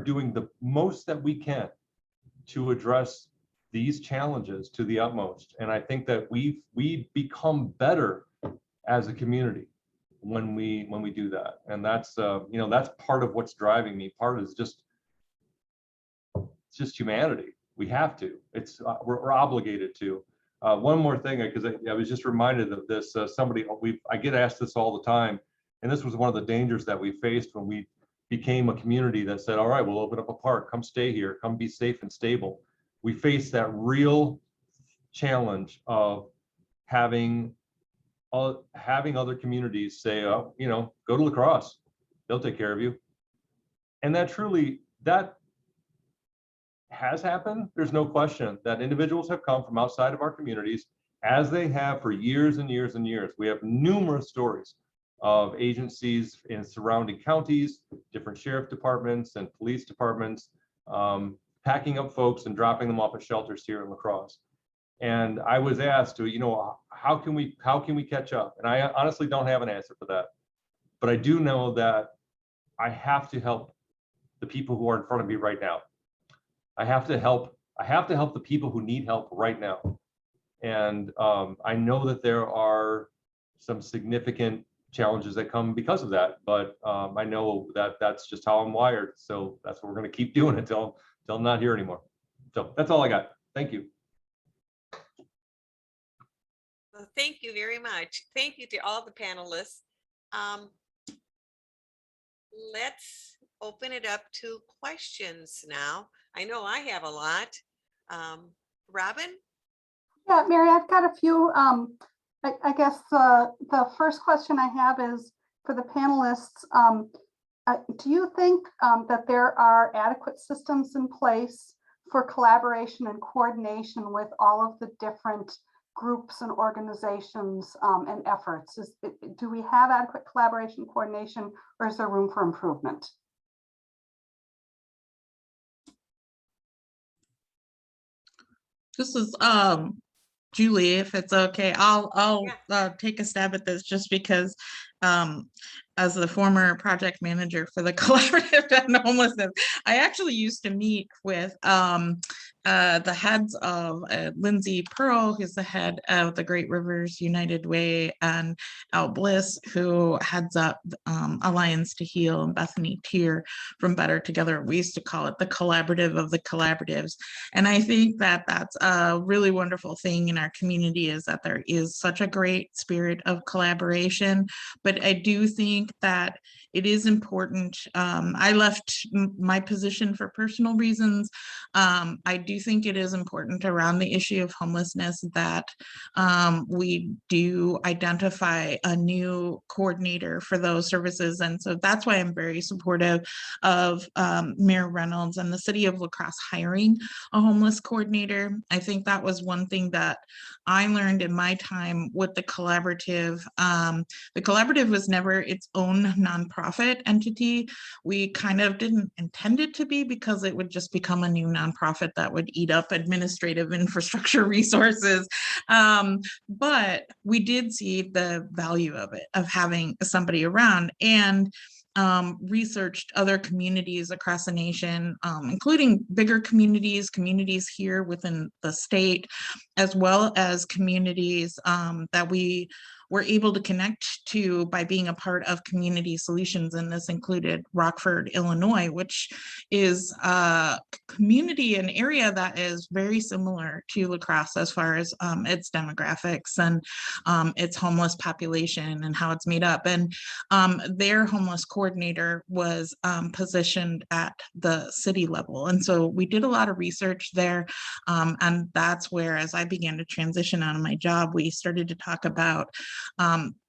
doing the most that we can to address these challenges to the utmost. And I think that we become better as a community when we do that. And that's that's part of what's driving me. Part is just humanity. We have to. We're obligated to. One more thing, because I was just reminded of this. I get asked this all the time, and this was one of the dangers that we faced when we became a community that said, all right, we'll open up a park, come stay here, come be safe and stable. We faced that real challenge of having other communities say, oh, go to La Crosse, they'll take care of you. And that has happened, there's no question that individuals have come from outside of our communities, as they have for years and years and years. We have numerous stories of agencies in surrounding counties, different sheriff departments and police departments, packing up folks and dropping them off at shelters here in La Crosse. And I was asked to, how can we catch up? And I honestly don't have an answer for that. But I do know that I have to help the people who are in front of me right now. I have to help the people who need help right now. And I know that there are some significant challenges that come because of that, but I know that that's just how I'm wired. So that's what we're going to keep doing until I'm not here anymore. So that's all I got. Thank you. Well, thank you very much. Thank you to all the panelists. Let's open it up to questions now. I know I have a lot. Robin? Yeah, Mary, I've got a few. I guess the first question I have is for the panelists. Do you think that there are adequate systems in place for collaboration and coordination with all of the different groups and organizations and efforts? Do we have adequate collaboration, coordination, or is there room for improvement? This is Julie, if it's okay, I'll take a stab at this just because as the former project manager for the Collaborative on Homelessness, I actually used to meet with the heads of Lindsay Pearl, who's the head of the Great Rivers United Way, and Al Bliss, who heads up Alliance to Heal, and Bethany Tier from Better Together. We used to call it the collaborative of the collaboratives. And I think that that's a really wonderful thing in our community, is that there is such a great spirit of collaboration. But I do think that it is important. I left my position for personal reasons. I do think it is important around the issue of homelessness that we do identify a new coordinator for those services. And so that's why I'm very supportive of Mayor Reynolds and the city of La Crosse hiring a homeless coordinator. I think that was one thing that I learned in my time with the collaborative. The collaborative was never its own nonprofit entity. We kind of didn't intend it to be, because it would just become a new nonprofit that would eat up administrative infrastructure resources. But we did see the value of it, of having somebody around, and researched other communities across the nation, including bigger communities here within the state, as well as communities that we were able to connect to by being a part of community solutions. And this included Rockford, Illinois, which is a community, an area that is very similar to La Crosse as far as its demographics and its homeless population and how it's made up. And their homeless coordinator was positioned at the city level. And so we did a lot of research there. And that's where, as I began to transition out of my job, we started to talk about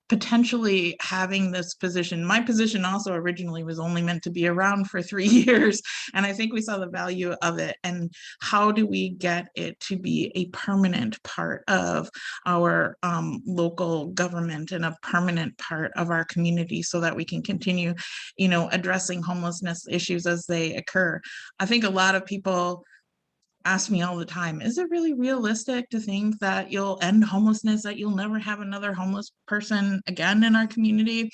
potentially having this position. My position also originally was only meant to be around for 3 years. And I think we saw the value of it. And how do we get it to be a permanent part of our local government and a permanent part of our community, so that we can continue, addressing homelessness issues as they occur. I think a lot of people ask me all the time, is it really realistic to think that you'll end homelessness, that you'll never have another homeless person again in our community?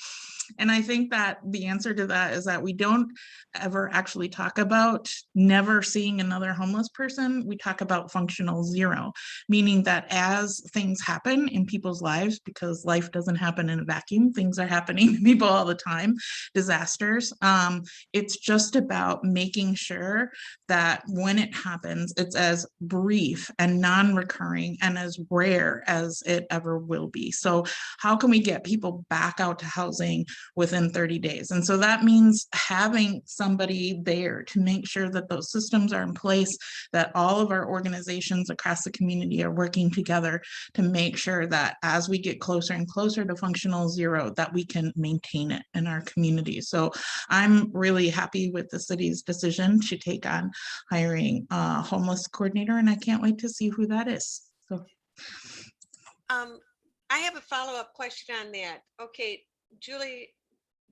And I think that the answer to that is that we don't ever actually talk about never seeing another homeless person. We talk about functional zero, meaning that as things happen in people's lives, because life doesn't happen in a vacuum, things are happening to people all the time, disasters. It's just about making sure that when it happens, it's as brief and non-recurring and as rare as it ever will be. So how can we get people back out to housing within 30 days. And so that means having somebody there to make sure that those systems are in place, that all of our organizations across the community are working together to make sure that as we get closer and closer to functional zero, that we can maintain it in our community. So I'm really happy with the city's decision to take on hiring a homeless coordinator, and I can't wait to see who that is. So. I have a follow-up question on that. Okay, Julie,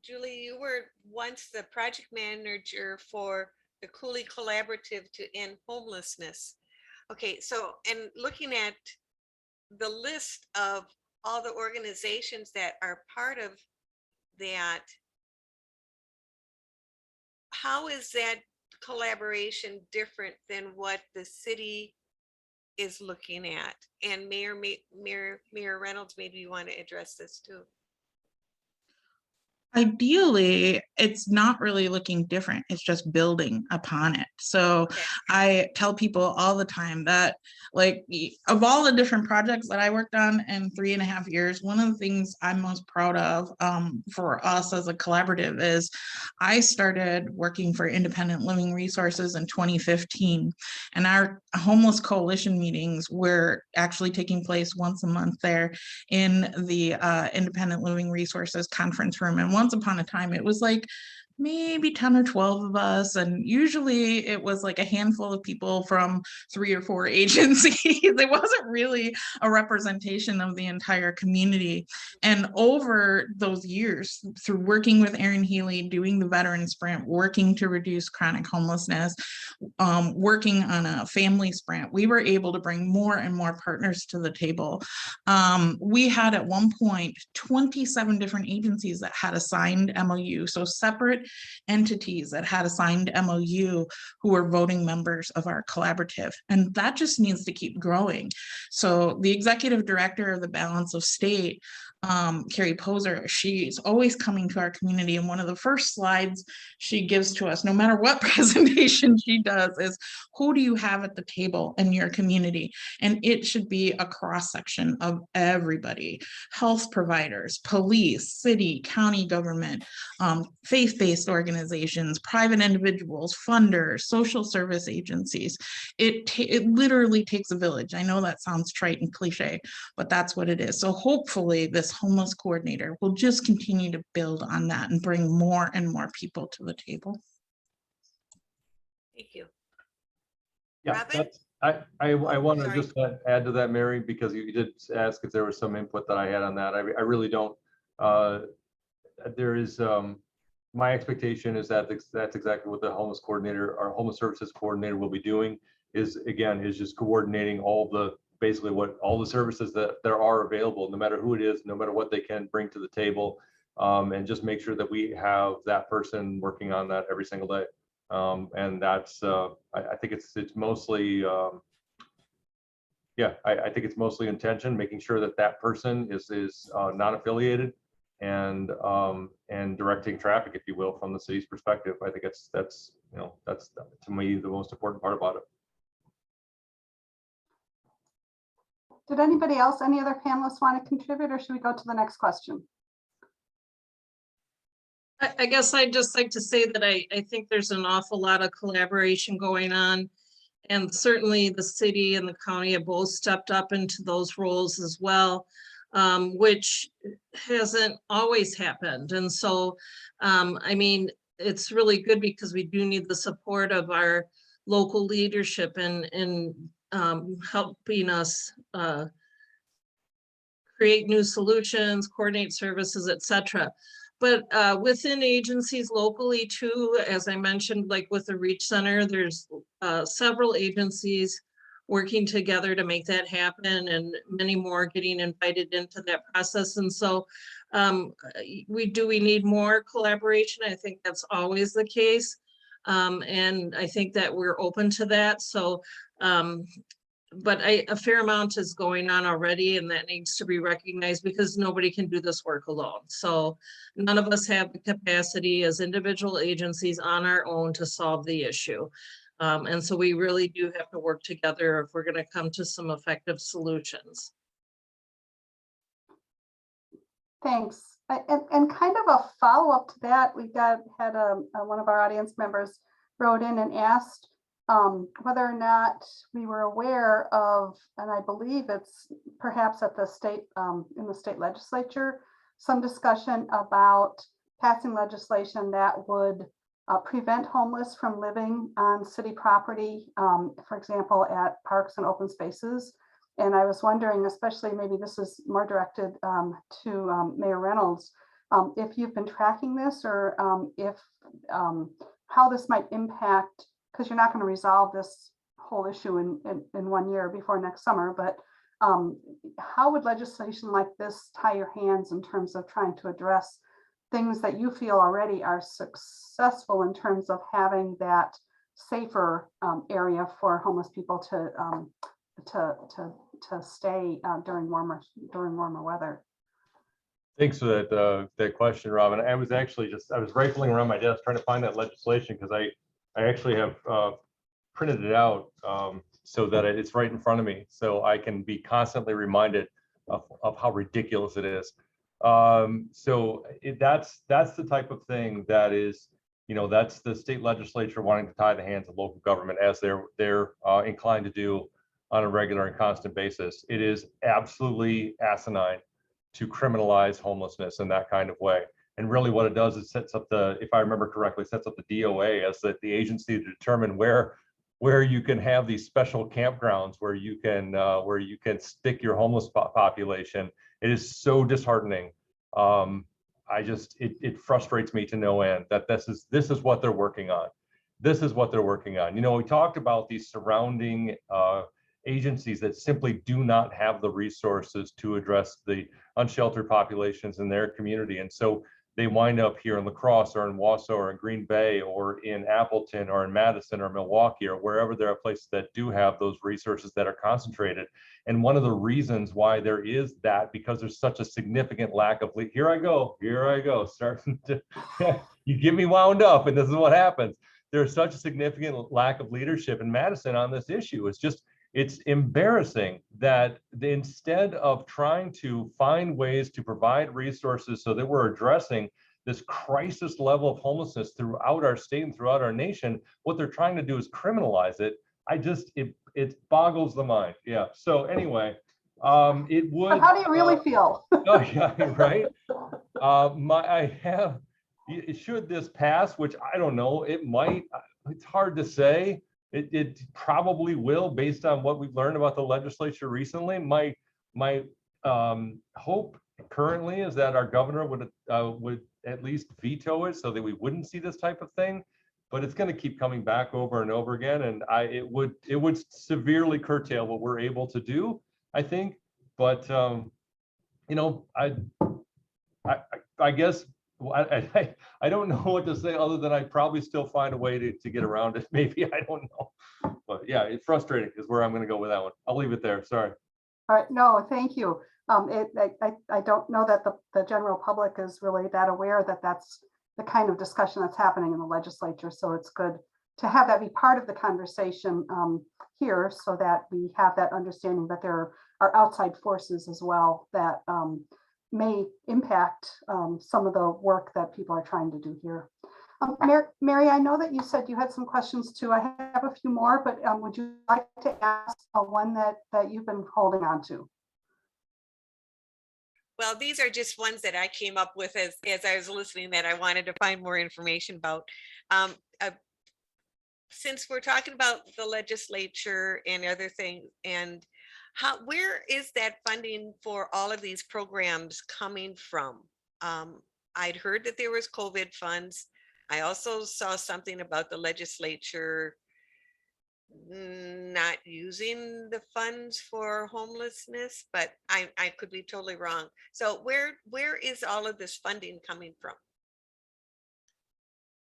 you were once the project manager for the Coulee Collaborative to End Homelessness. Okay, so, and looking at the list of all the organizations that are part of that, how is that collaboration different than what the city is looking at? And Mayor Reynolds, maybe you want to address this too. Ideally, it's not really looking different. It's just building upon it. So Okay. I tell people all the time that, like, of all the different projects that I worked on in 3.5 years, one of the things I'm most proud of for us as a collaborative is I started working for Independent Living Resources in 2015, and our homeless coalition meetings were actually taking place once a month there in the Independent Living Resources conference room. And once upon a time, it was like maybe 10 or 12 of us. And usually it was like a handful of people from 3 or 4 agencies. It wasn't really a representation of the entire community. And over those years, through working with Erin Healy, doing the Veteran Sprint, working to reduce chronic homelessness, working on a family sprint, we were able to bring more and more partners to the table. We had at one point 27 different agencies that had a signed MOU, so separate entities that had a signed MOU who were voting members of our collaborative. And that just needs to keep growing. So the executive director of the Balance of State, Carrie Poser, she's always coming to our community, and one of the first slides she gives to us, no matter what presentation she does, is who do you have at the table in your community? And it should be a cross-section of everybody: health providers, police, city, county government, faith-based organizations, private individuals, funders, social service agencies. It literally takes a village. I know that sounds trite and cliche, but that's what it is. So hopefully this homeless coordinator will just continue to build on that and bring more and more people to the table. Thank you. Yeah, Robin? I want to sorry. just add to that, Mary, because you did ask if there was some input that I had on that. I really don't. There is, my expectation is that that's exactly what the homeless coordinator, our homeless services coordinator, will be doing, is just coordinating basically all the services that there are available, no matter who it is, no matter what they can bring to the table, and just make sure that we have that person working on that every single day. And that's, I think it's mostly, I think it's mostly intention, making sure that that person is not affiliated, and directing traffic, if you will, from the city's perspective. I think that's to me the most important part about it. Did anybody else, any other panelists want to contribute, or should we go to the next question? I guess I'd just like to say that I think there's an awful lot of collaboration going on, and certainly the city and the county have both stepped up into those roles as well, which hasn't always happened. And so, I mean, it's really good because we do need the support of our local leadership in helping us create new solutions, coordinate services, etc. But within agencies locally too, as I mentioned, like with the Reach Center, there's several agencies working together to make that happen, and many more getting invited into that process. And so we need more collaboration. I think that's always the case. And I think that we're open to that. So, but a fair amount is going on already, and that needs to be recognized because nobody can do this work alone. So none of us have the capacity as individual agencies on our own to solve the issue. And so we really do have to work together if we're going to come to some effective solutions. Thanks. And kind of a follow-up to that, we had one of our audience members wrote in and asked whether or not we were aware of, and I believe it's perhaps at the state, in the state legislature, some discussion about passing legislation that would prevent homeless from living on city property, for example, at parks and open spaces. And I was wondering, especially maybe this is more directed to Mayor Reynolds, if you've been tracking this, or if how this might impact, because you're not going to resolve this whole issue in 1 year before next summer, but how would legislation like this tie your hands in terms of trying to address things that you feel already are successful in terms of having that safer area for homeless people to stay during warmer weather? Thanks for that question, Robin. I was rifling around my desk trying to find that legislation, because I actually have printed it out so that it's right in front of me, so I can be constantly reminded of how ridiculous it is. So that's the type of thing that is, that's the state legislature wanting to tie the hands of local government, as they're inclined to do on a regular and constant basis. It is absolutely asinine to criminalize homelessness in that kind of way. And really what it does is sets up if I remember correctly, sets up the DOA as the agency to determine where you can have these special campgrounds where you can stick your homeless population. It is so disheartening. It frustrates me to no end that this is what they're working on. This is what they're working on. We talked about these surrounding agencies that simply do not have the resources to address the unsheltered populations in their community. And so they wind up here in La Crosse or in Wausau or in Green Bay or in Appleton or in Madison or Milwaukee or wherever there are places that do have those resources that are concentrated. And one of the reasons why there is that, because there's such a significant lack of, here I go, starting to, you get me wound up, and this is what happens. There's such a significant lack of leadership in Madison on this issue. It's embarrassing that instead of trying to find ways to provide resources so that we're addressing this crisis level of homelessness throughout our state and throughout our nation, what they're trying to do is criminalize it. It boggles the mind. Yeah. So anyway, it would. But how do you really feel? Oh, yeah, right. Should this pass, which I don't know, it might. It's hard to say. It probably will, based on what we've learned about the legislature recently. My hope currently is that our governor would at least veto it so that we wouldn't see this type of thing. But it's going to keep coming back over and over again, and it would severely curtail what we're able to do, I think. But I guess I don't know what to say other than I'd probably still find a way to get around it. Maybe, I don't know. But yeah, it's frustrating is where I'm going to go with that one. I'll leave it there. Sorry. All right. No, thank you. I don't know that the general public is really that aware that that's the kind of discussion that's happening in the legislature. So it's good to have that be part of the conversation here, so that we have that understanding that there are outside forces as well that may impact some of the work that people are trying to do here. Mary, I know that you said you had some questions too. I have a few more, but would you like to ask one that you've been holding on to? Well, these are just ones that I came up with as I was listening that I wanted to find more information about. Since we're talking about the legislature and other things, and where is that funding for all of these programs coming from? I'd heard that there was COVID funds. I also saw something about the legislature not using the funds for homelessness, but I could be totally wrong. So where is all of this funding coming from?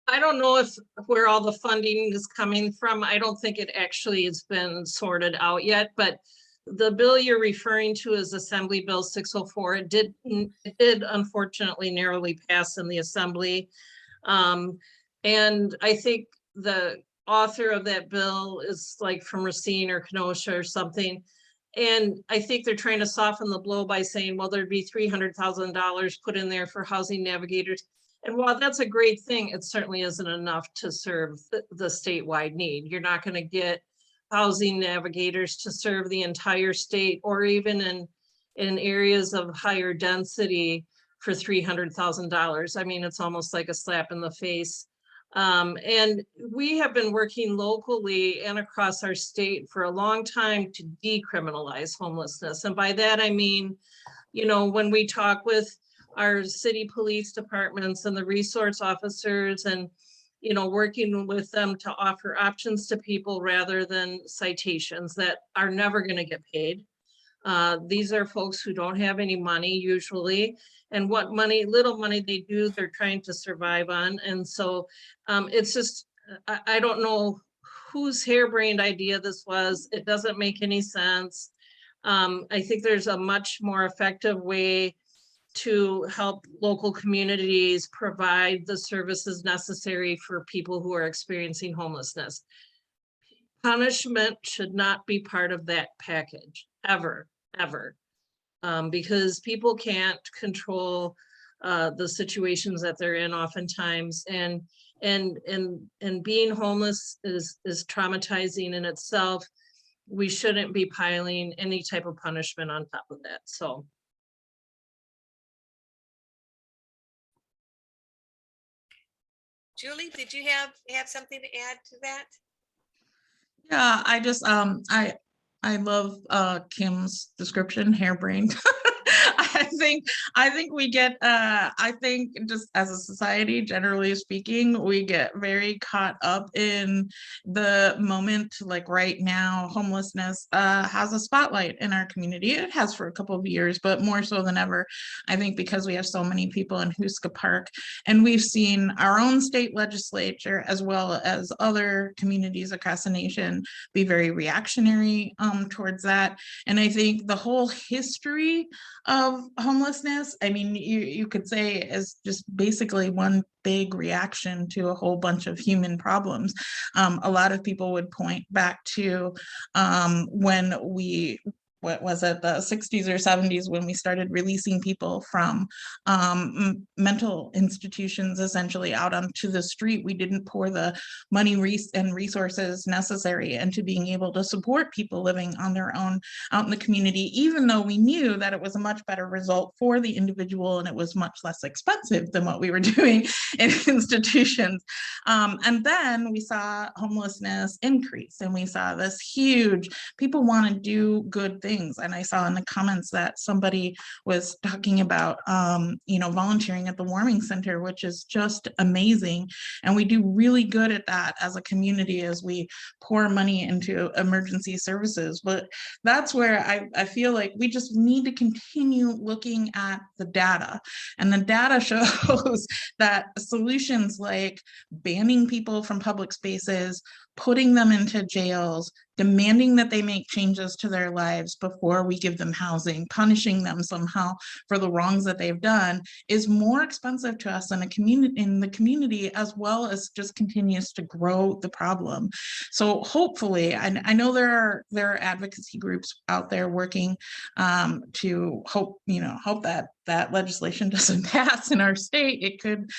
I don't know where all the funding is coming from. I don't think it actually has been sorted out yet, but the bill you're referring to is Assembly Bill 604. It did unfortunately narrowly pass in the Assembly. And I think the author of that bill is like from Racine or Kenosha or something. And I think they're trying to soften the blow by saying, well, there'd be $300,000 put in there for housing navigators. And while that's a great thing, it certainly isn't enough to serve the statewide need. You're not going to get housing navigators to serve the entire state, or even in areas of higher density for $300,000. I mean, it's almost like a slap in the face. And we have been working locally and across our state for a long time to decriminalize homelessness. And by that, I mean, you know, when we talk with our city police departments and the resource officers, and, you know, working with them to offer options to people rather than citations that are never going to get paid. These are folks who don't have any money usually, and what money, little money they do, they're trying to survive on. And so it's just, I don't know whose harebrained idea this was. It doesn't make any sense. I think there's a much more effective way to help local communities provide the services necessary for people who are experiencing homelessness. Punishment should not be part of that package, ever. Because people can't control the situations that they're in oftentimes, and being homeless is traumatizing in itself. We shouldn't be piling any type of punishment on top of that. So. Julie, did you have something to add to that? Yeah, I just I love Kim's description, harebrained. I think we get I think just as a society, generally speaking, we get very caught up in the moment. Like right now, homelessness has a spotlight in our community. It has for a couple of years, but more so than ever, I think, because we have so many people in Huska Park, and we've seen our own state legislature as well as other communities across the nation be very reactionary towards that. And I think the whole history of homelessness, I mean, you could say is just basically one big reaction to a whole bunch of human problems. A lot of people would point back to when we, what was it, the 60s or 70s, when we started releasing people from mental institutions essentially out onto the street. We didn't pour the money and resources necessary into being able to support people living on their own out in the community, even though we knew that it was a much better result for the individual and it was much less expensive than what we were doing in institutions. And then we saw homelessness increase, and we saw this huge, people want to do good things. And I saw in the comments that somebody was talking about, you know, volunteering at the warming center, which is just amazing. And we do really good at that as a community as we pour money into emergency services. But that's where I feel like we just need to continue looking at the data. And the data shows that solutions like banning people from public spaces, putting them into jails, demanding that they make changes to their lives before we give them housing, punishing them somehow for the wrongs that they've done, is more expensive to us in the community, as well as just continues to grow the problem. So hopefully, I know there are advocacy groups out there working to hope that legislation doesn't pass in our state. It could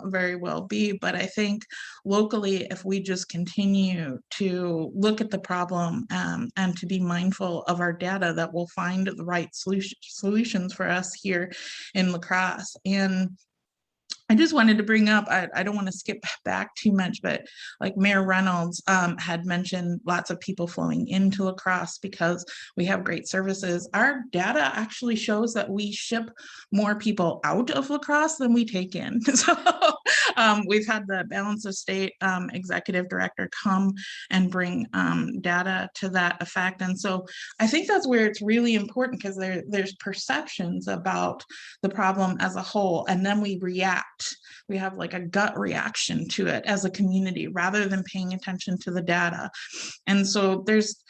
very well be, but I think locally, if we just continue to look at the problem and to be mindful of our data, that we'll find the right solutions for us here in La Crosse. And I just wanted to bring up, I don't want to skip back too much, but like Mayor Reynolds had mentioned lots of people flowing into La Crosse because we have great services. Our data actually shows that we ship more people out of La Crosse than we take in. So we've had the Balance of State Executive Director come and bring data to that effect. And so I think that's where it's really important, because there's perceptions about the problem as a whole, and then we react. We have like a gut reaction to it as a community rather than paying attention to the data. And so there's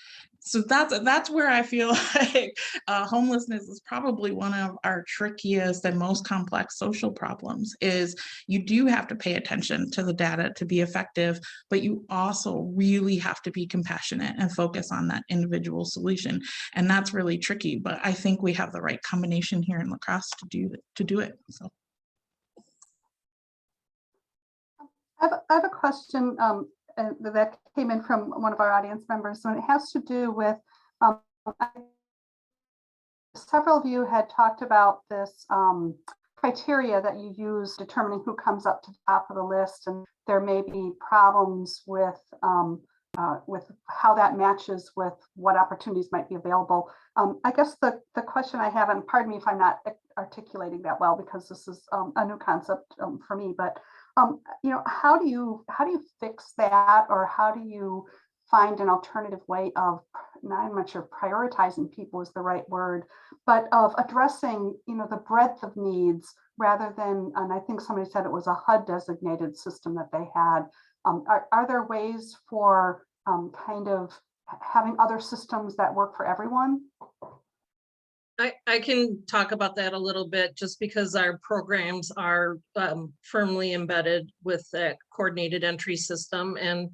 So that's where I feel like homelessness is probably one of our trickiest and most complex social problems. Is you do have to pay attention to the data to be effective, but you also really have to be compassionate and focus on that individual solution. And that's really tricky, but I think we have the right combination here in La Crosse to do it. So. I have a question that came in from one of our audience members, and it has to do with several of you had talked about this criteria that you use determining who comes up to the top of the list, and there may be problems with how that matches with what opportunities might be available. I guess the question I have, and pardon me if I'm not articulating that well because this is a new concept for me, but you know, how do you fix that, or how do you find an alternative way of, I'm not sure prioritizing people is the right word, but of addressing, you know, the breadth of needs rather than, and I think somebody said it was a HUD designated system that they had. Are there ways for kind of having other systems that work for everyone? I can talk about that a little bit, just because our programs are firmly embedded with that coordinated entry system, and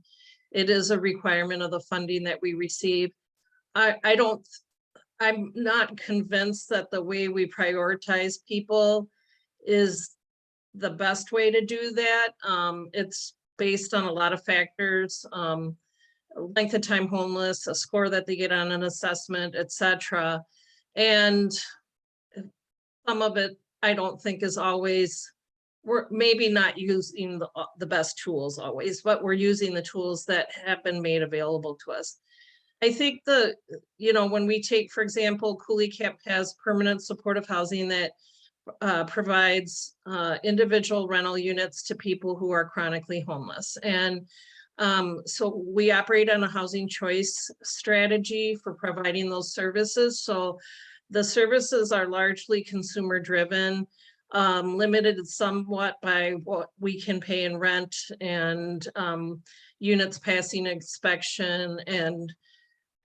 it is a requirement of the funding that we receive. I'm not convinced that the way we prioritize people is the best way to do that. It's based on a lot of factors, length of time homeless, a score that they get on an assessment, etc. And some of it, I don't think is always, we're maybe not using the best tools always, but we're using the tools that have been made available to us. I think you know, when we take, for example, Couleecap has permanent supportive housing that provides individual rental units to people who are chronically homeless. And so we operate on a housing choice strategy for providing those services. So the services are largely consumer driven, limited somewhat by what we can pay in rent and units passing inspection, and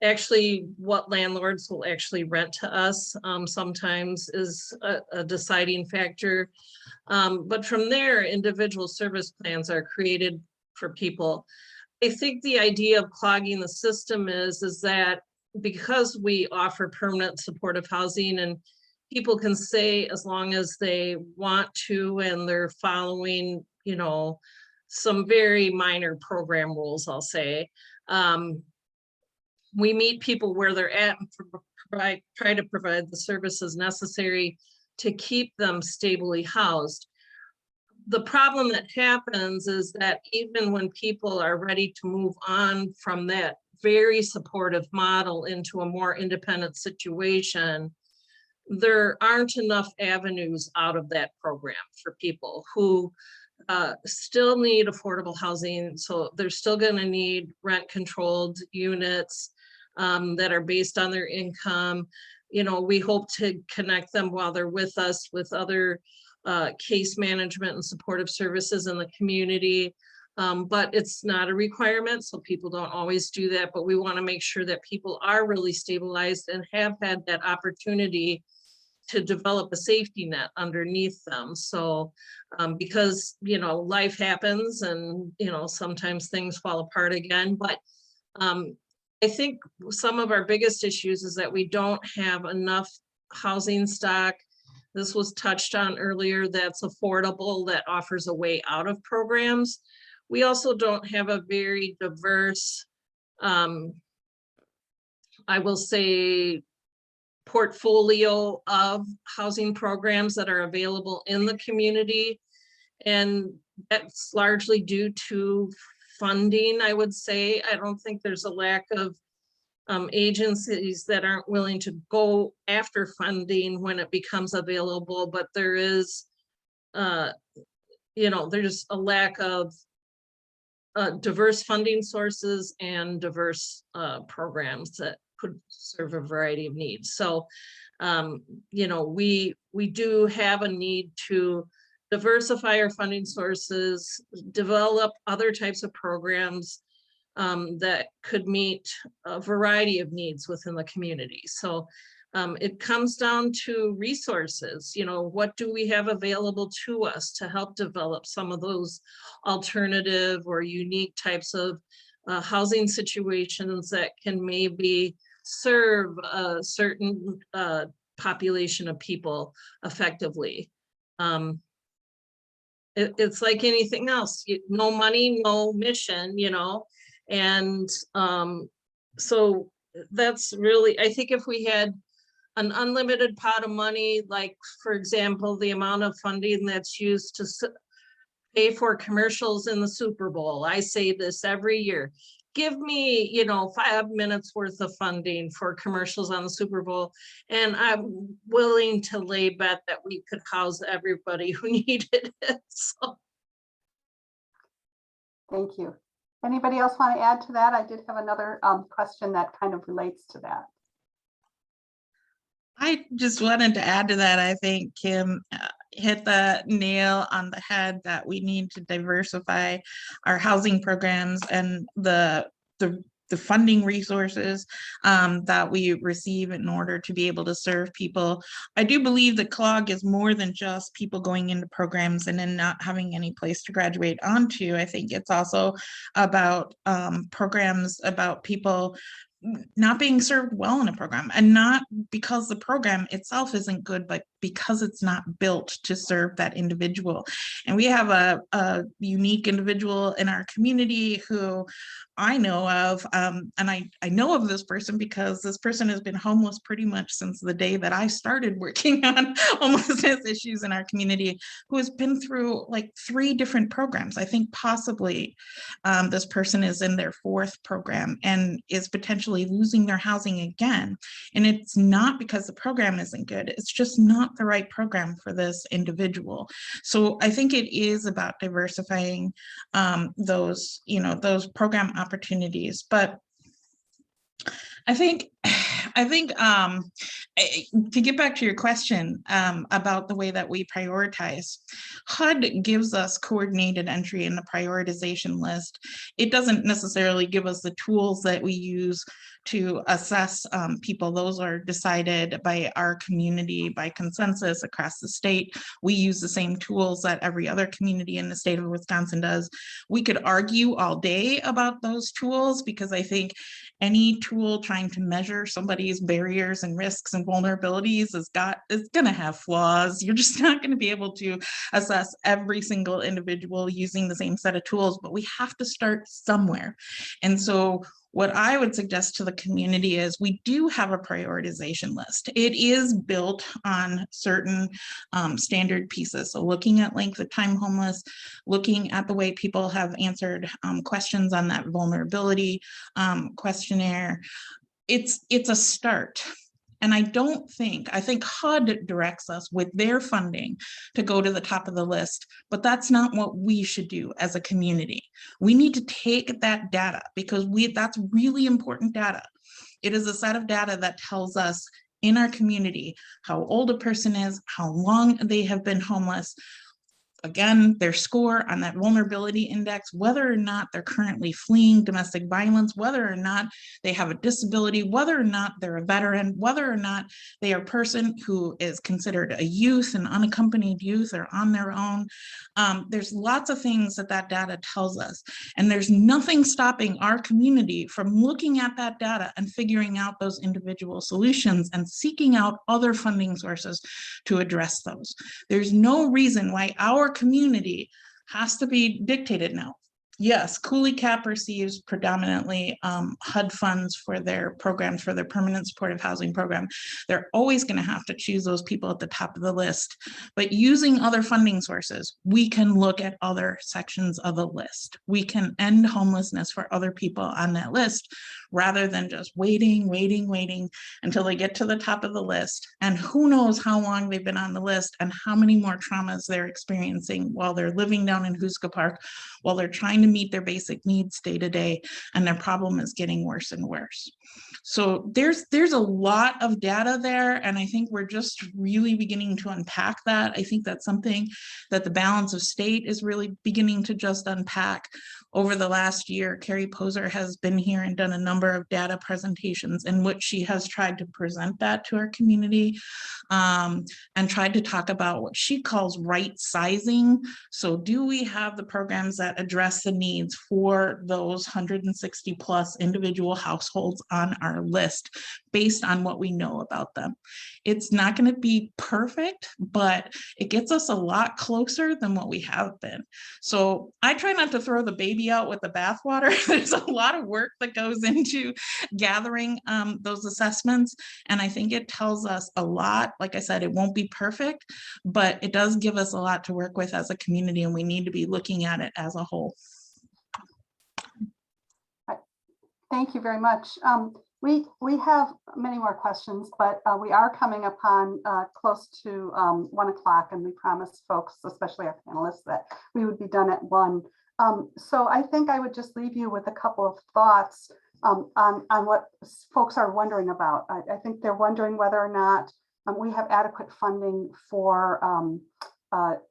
actually what landlords will actually rent to us sometimes is a deciding factor. But from there, individual service plans are created for people. I think the idea of clogging the system is that because we offer permanent supportive housing, and people can stay as long as they want to, and they're following, you know, some very minor program rules, I'll say. We meet people where they're at and try to provide the services necessary to keep them stably housed. The problem that happens is that even when people are ready to move on from that very supportive model into a more independent situation, there aren't enough avenues out of that program for people who still need affordable housing. So they're still going to need rent controlled units that are based on their income. You know, we hope to connect them while they're with us with other case management and supportive services in the community. But it's not a requirement, so people don't always do that. But we want to make sure that people are really stabilized and have had that opportunity to develop a safety net underneath them. So because, you know, life happens and, you know, sometimes things fall apart again. But I think some of our biggest issues is that we don't have enough housing stock. This was touched on earlier, that's affordable, that offers a way out of programs. We also don't have a very diverse, I will say, portfolio of housing programs that are available in the community. And that's largely due to funding, I would say. I don't think there's a lack of agencies that aren't willing to go after funding when it becomes available, but there is, you know, there's a lack of diverse funding sources and diverse programs that could serve a variety of needs. So, you know, we do have a need to diversify our funding sources, develop other types of programs that could meet a variety of needs within the community. So it comes down to resources. You know, what do we have available to us to help develop some of those alternative or unique types of housing situations that can maybe serve a certain population of people effectively. It's like anything else, no money, no mission, you know, and so that's really, I think if we had an unlimited pot of money, like for example, the amount of funding that's used to pay for commercials in the Super Bowl. I say this every year. Give me, you know, 5 minutes worth of funding for commercials on the Super Bowl, and I'm willing to lay bet that we could house everybody who needed it. So. Thank you. Anybody else want to add to that? I did have another question that kind of relates to that. I just wanted to add to that. I think Kim hit the nail on the head that we need to diversify our housing programs and the funding resources that we receive in order to be able to serve people. I do believe that CLOG is more than just people going into programs and then not having any place to graduate onto. I think it's also about programs about people not being served well in a program, and not because the program itself isn't good, but because it's not built to serve that individual. And we have a unique individual in our community who I know of, and I know of this person because this person has been homeless pretty much since the day that I started working on homelessness issues in our community, who has been through like 3 different programs. I think possibly this person is in their 4th program and is potentially losing their housing again. And it's not because the program isn't good, it's just not the right program for this individual. So I think it is about diversifying those, you know, those program opportunities. But I think to get back to your question about the way that we prioritize, HUD gives us coordinated entry in the prioritization list. It doesn't necessarily give us the tools that we use to assess people. Those are decided by our community by consensus across the state. We use the same tools that every other community in the state of Wisconsin does. We could argue all day about those tools because I think any tool trying to measure somebody's barriers and risks and vulnerabilities is going to have flaws. You're just not going to be able to assess every single individual using the same set of tools, but we have to start somewhere. And so what I would suggest to the community is we do have a prioritization list. It is built on certain standard pieces. So looking at length of time homeless, looking at the way people have answered questions on that vulnerability questionnaire. It's a start. And I think HUD directs us with their funding to go to the top of the list, but that's not what we should do as a community. We need to take that data because that's really important data. It is a set of data that tells us in our community how old a person is, how long they have been homeless, again, their score on that vulnerability index, whether or not they're currently fleeing domestic violence, whether or not they have a disability, whether or not they're a veteran, whether or not they are a person who is considered a youth, an unaccompanied youth, or on their own. There's lots of things that data tells us. And there's nothing stopping our community from looking at that data and figuring out those individual solutions and seeking out other funding sources to address those. There's no reason why our community has to be dictated now. Yes, Couleecap receives predominantly HUD funds for their programs, for their permanent supportive housing program. They're always going to have to choose those people at the top of the list. But using other funding sources, we can look at other sections of the list. We can end homelessness for other people on that list rather than just waiting until they get to the top of the list. And who knows how long they've been on the list and how many more traumas they're experiencing while they're living down in Hoosca Park, while they're trying to meet their basic needs day to day, and their problem is getting worse and worse. So there's a lot of data there, and I think we're just really beginning to unpack that. I think that's something that the balance of state is really beginning to just unpack. Over the last year, Carrie Poser has been here and done a number of data presentations in which she has tried to present that to our community, and tried to talk about what she calls right sizing. So do we have the programs that address the needs for those 160 plus individual households on our list based on what we know about them? It's not going to be perfect, but it gets us a lot closer than what we have been. So I try not to throw the baby out with the bathwater. There's a lot of work that goes into gathering those assessments. And I think it tells us a lot. Like I said, it won't be perfect, but it does give us a lot to work with as a community, and we need to be looking at it as a whole. Thank you very much. We have many more questions, but we are coming upon close to 1 o'clock, and we promised folks, especially our panelists, that we would be done at 1. So I think I would just leave you with a couple of thoughts on what folks are wondering about. I think they're wondering whether or not we have adequate funding for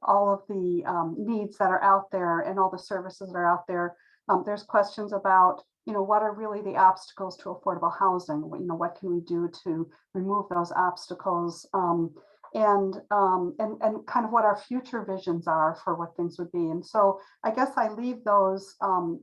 all of the needs that are out there and all the services that are out there. There's questions about, what are really the obstacles to affordable housing? What can we do to remove those obstacles? And kind of what our future visions are for what things would be. And so I guess I leave those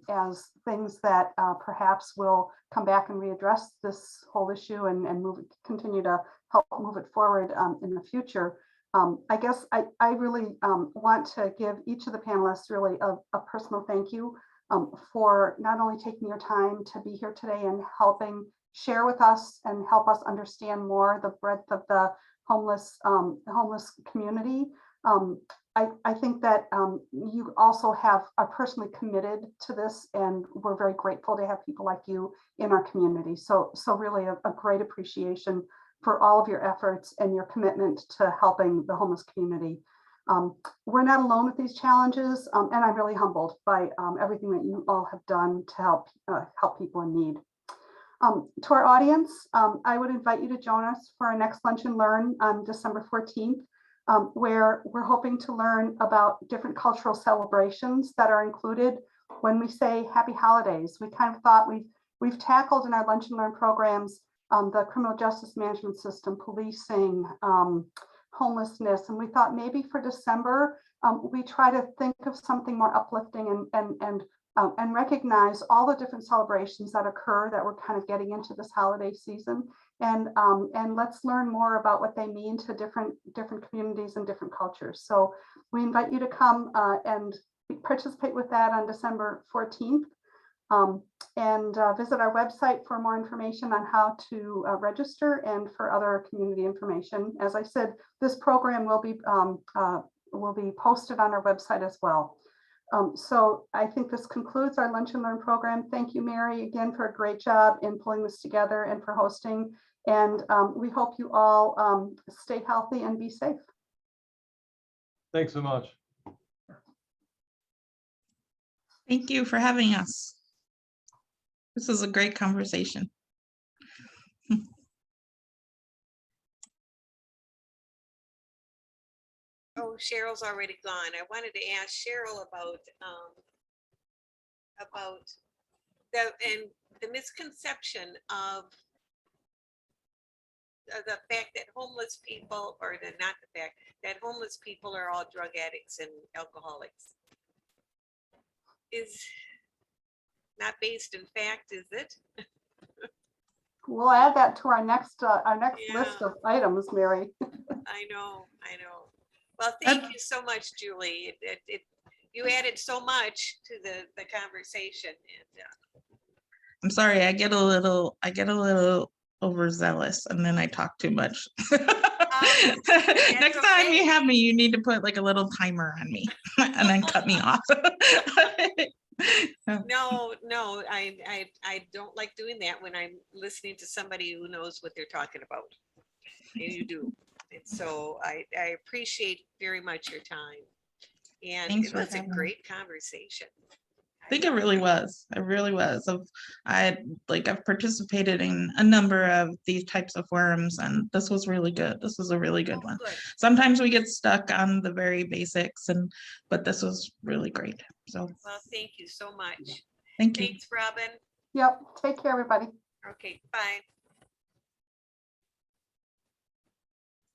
as things that perhaps will come back and readdress this whole issue and continue to help move it forward in the future. I guess I really want to give each of the panelists really a personal thank you for not only taking your time to be here today and helping share with us and help us understand more the breadth of the homeless community. I think that you also are personally committed to this, and we're very grateful to have people like you in our community. So really a great appreciation for all of your efforts and your commitment to helping the homeless community. We're not alone with these challenges, and I'm really humbled by everything that you all have done to help people in need. To our audience, I would invite you to join us for our next Lunch and Learn on December 14th, where we're hoping to learn about different cultural celebrations that are included when we say Happy Holidays. We kind of thought we've tackled in our Lunch and Learn programs the criminal justice management system, policing, homelessness, and we thought maybe for December we try to think of something more uplifting and recognize all the different celebrations that occur that we're kind of getting into this holiday season, and let's learn more about what they mean to different communities and different cultures. So we invite you to come and participate with that on December 14th. And visit our website for more information on how to register and for other community information. As I said, this program will be posted on our website as well. So I think this concludes our Lunch and Learn program. Thank you, Mary, again for a great job in pulling this together and for hosting. And we hope you all stay healthy and be safe. Thanks so much. Thank you for having us. This is a great conversation. Oh, Cheryl's already gone. I wanted to ask Cheryl about the misconception of the fact that homeless people, or not the fact that homeless people are all drug addicts and alcoholics. Is not based in fact, is it? We'll add that to our next list of items, Mary. I know. Well, thank you so much, Julie. You added so much to the conversation. And I'm sorry, I get a little overzealous and then I talk too much. Next time you have me, you need to put like a little timer on me and then cut me off. No, I don't like doing that when I'm listening to somebody who knows what they're talking about. And you do. And so I appreciate very much your time. And Thanks it for was a having me. great conversation. I think it really was. It really was. I've participated in a number of these types of forums, and this was really good. This was a really good Oh, one. good. Sometimes we get stuck on the very basics, but this was really great. So Well, thank you so much. thank you. Thanks, Robin. Yep, take care, everybody. Okay, bye.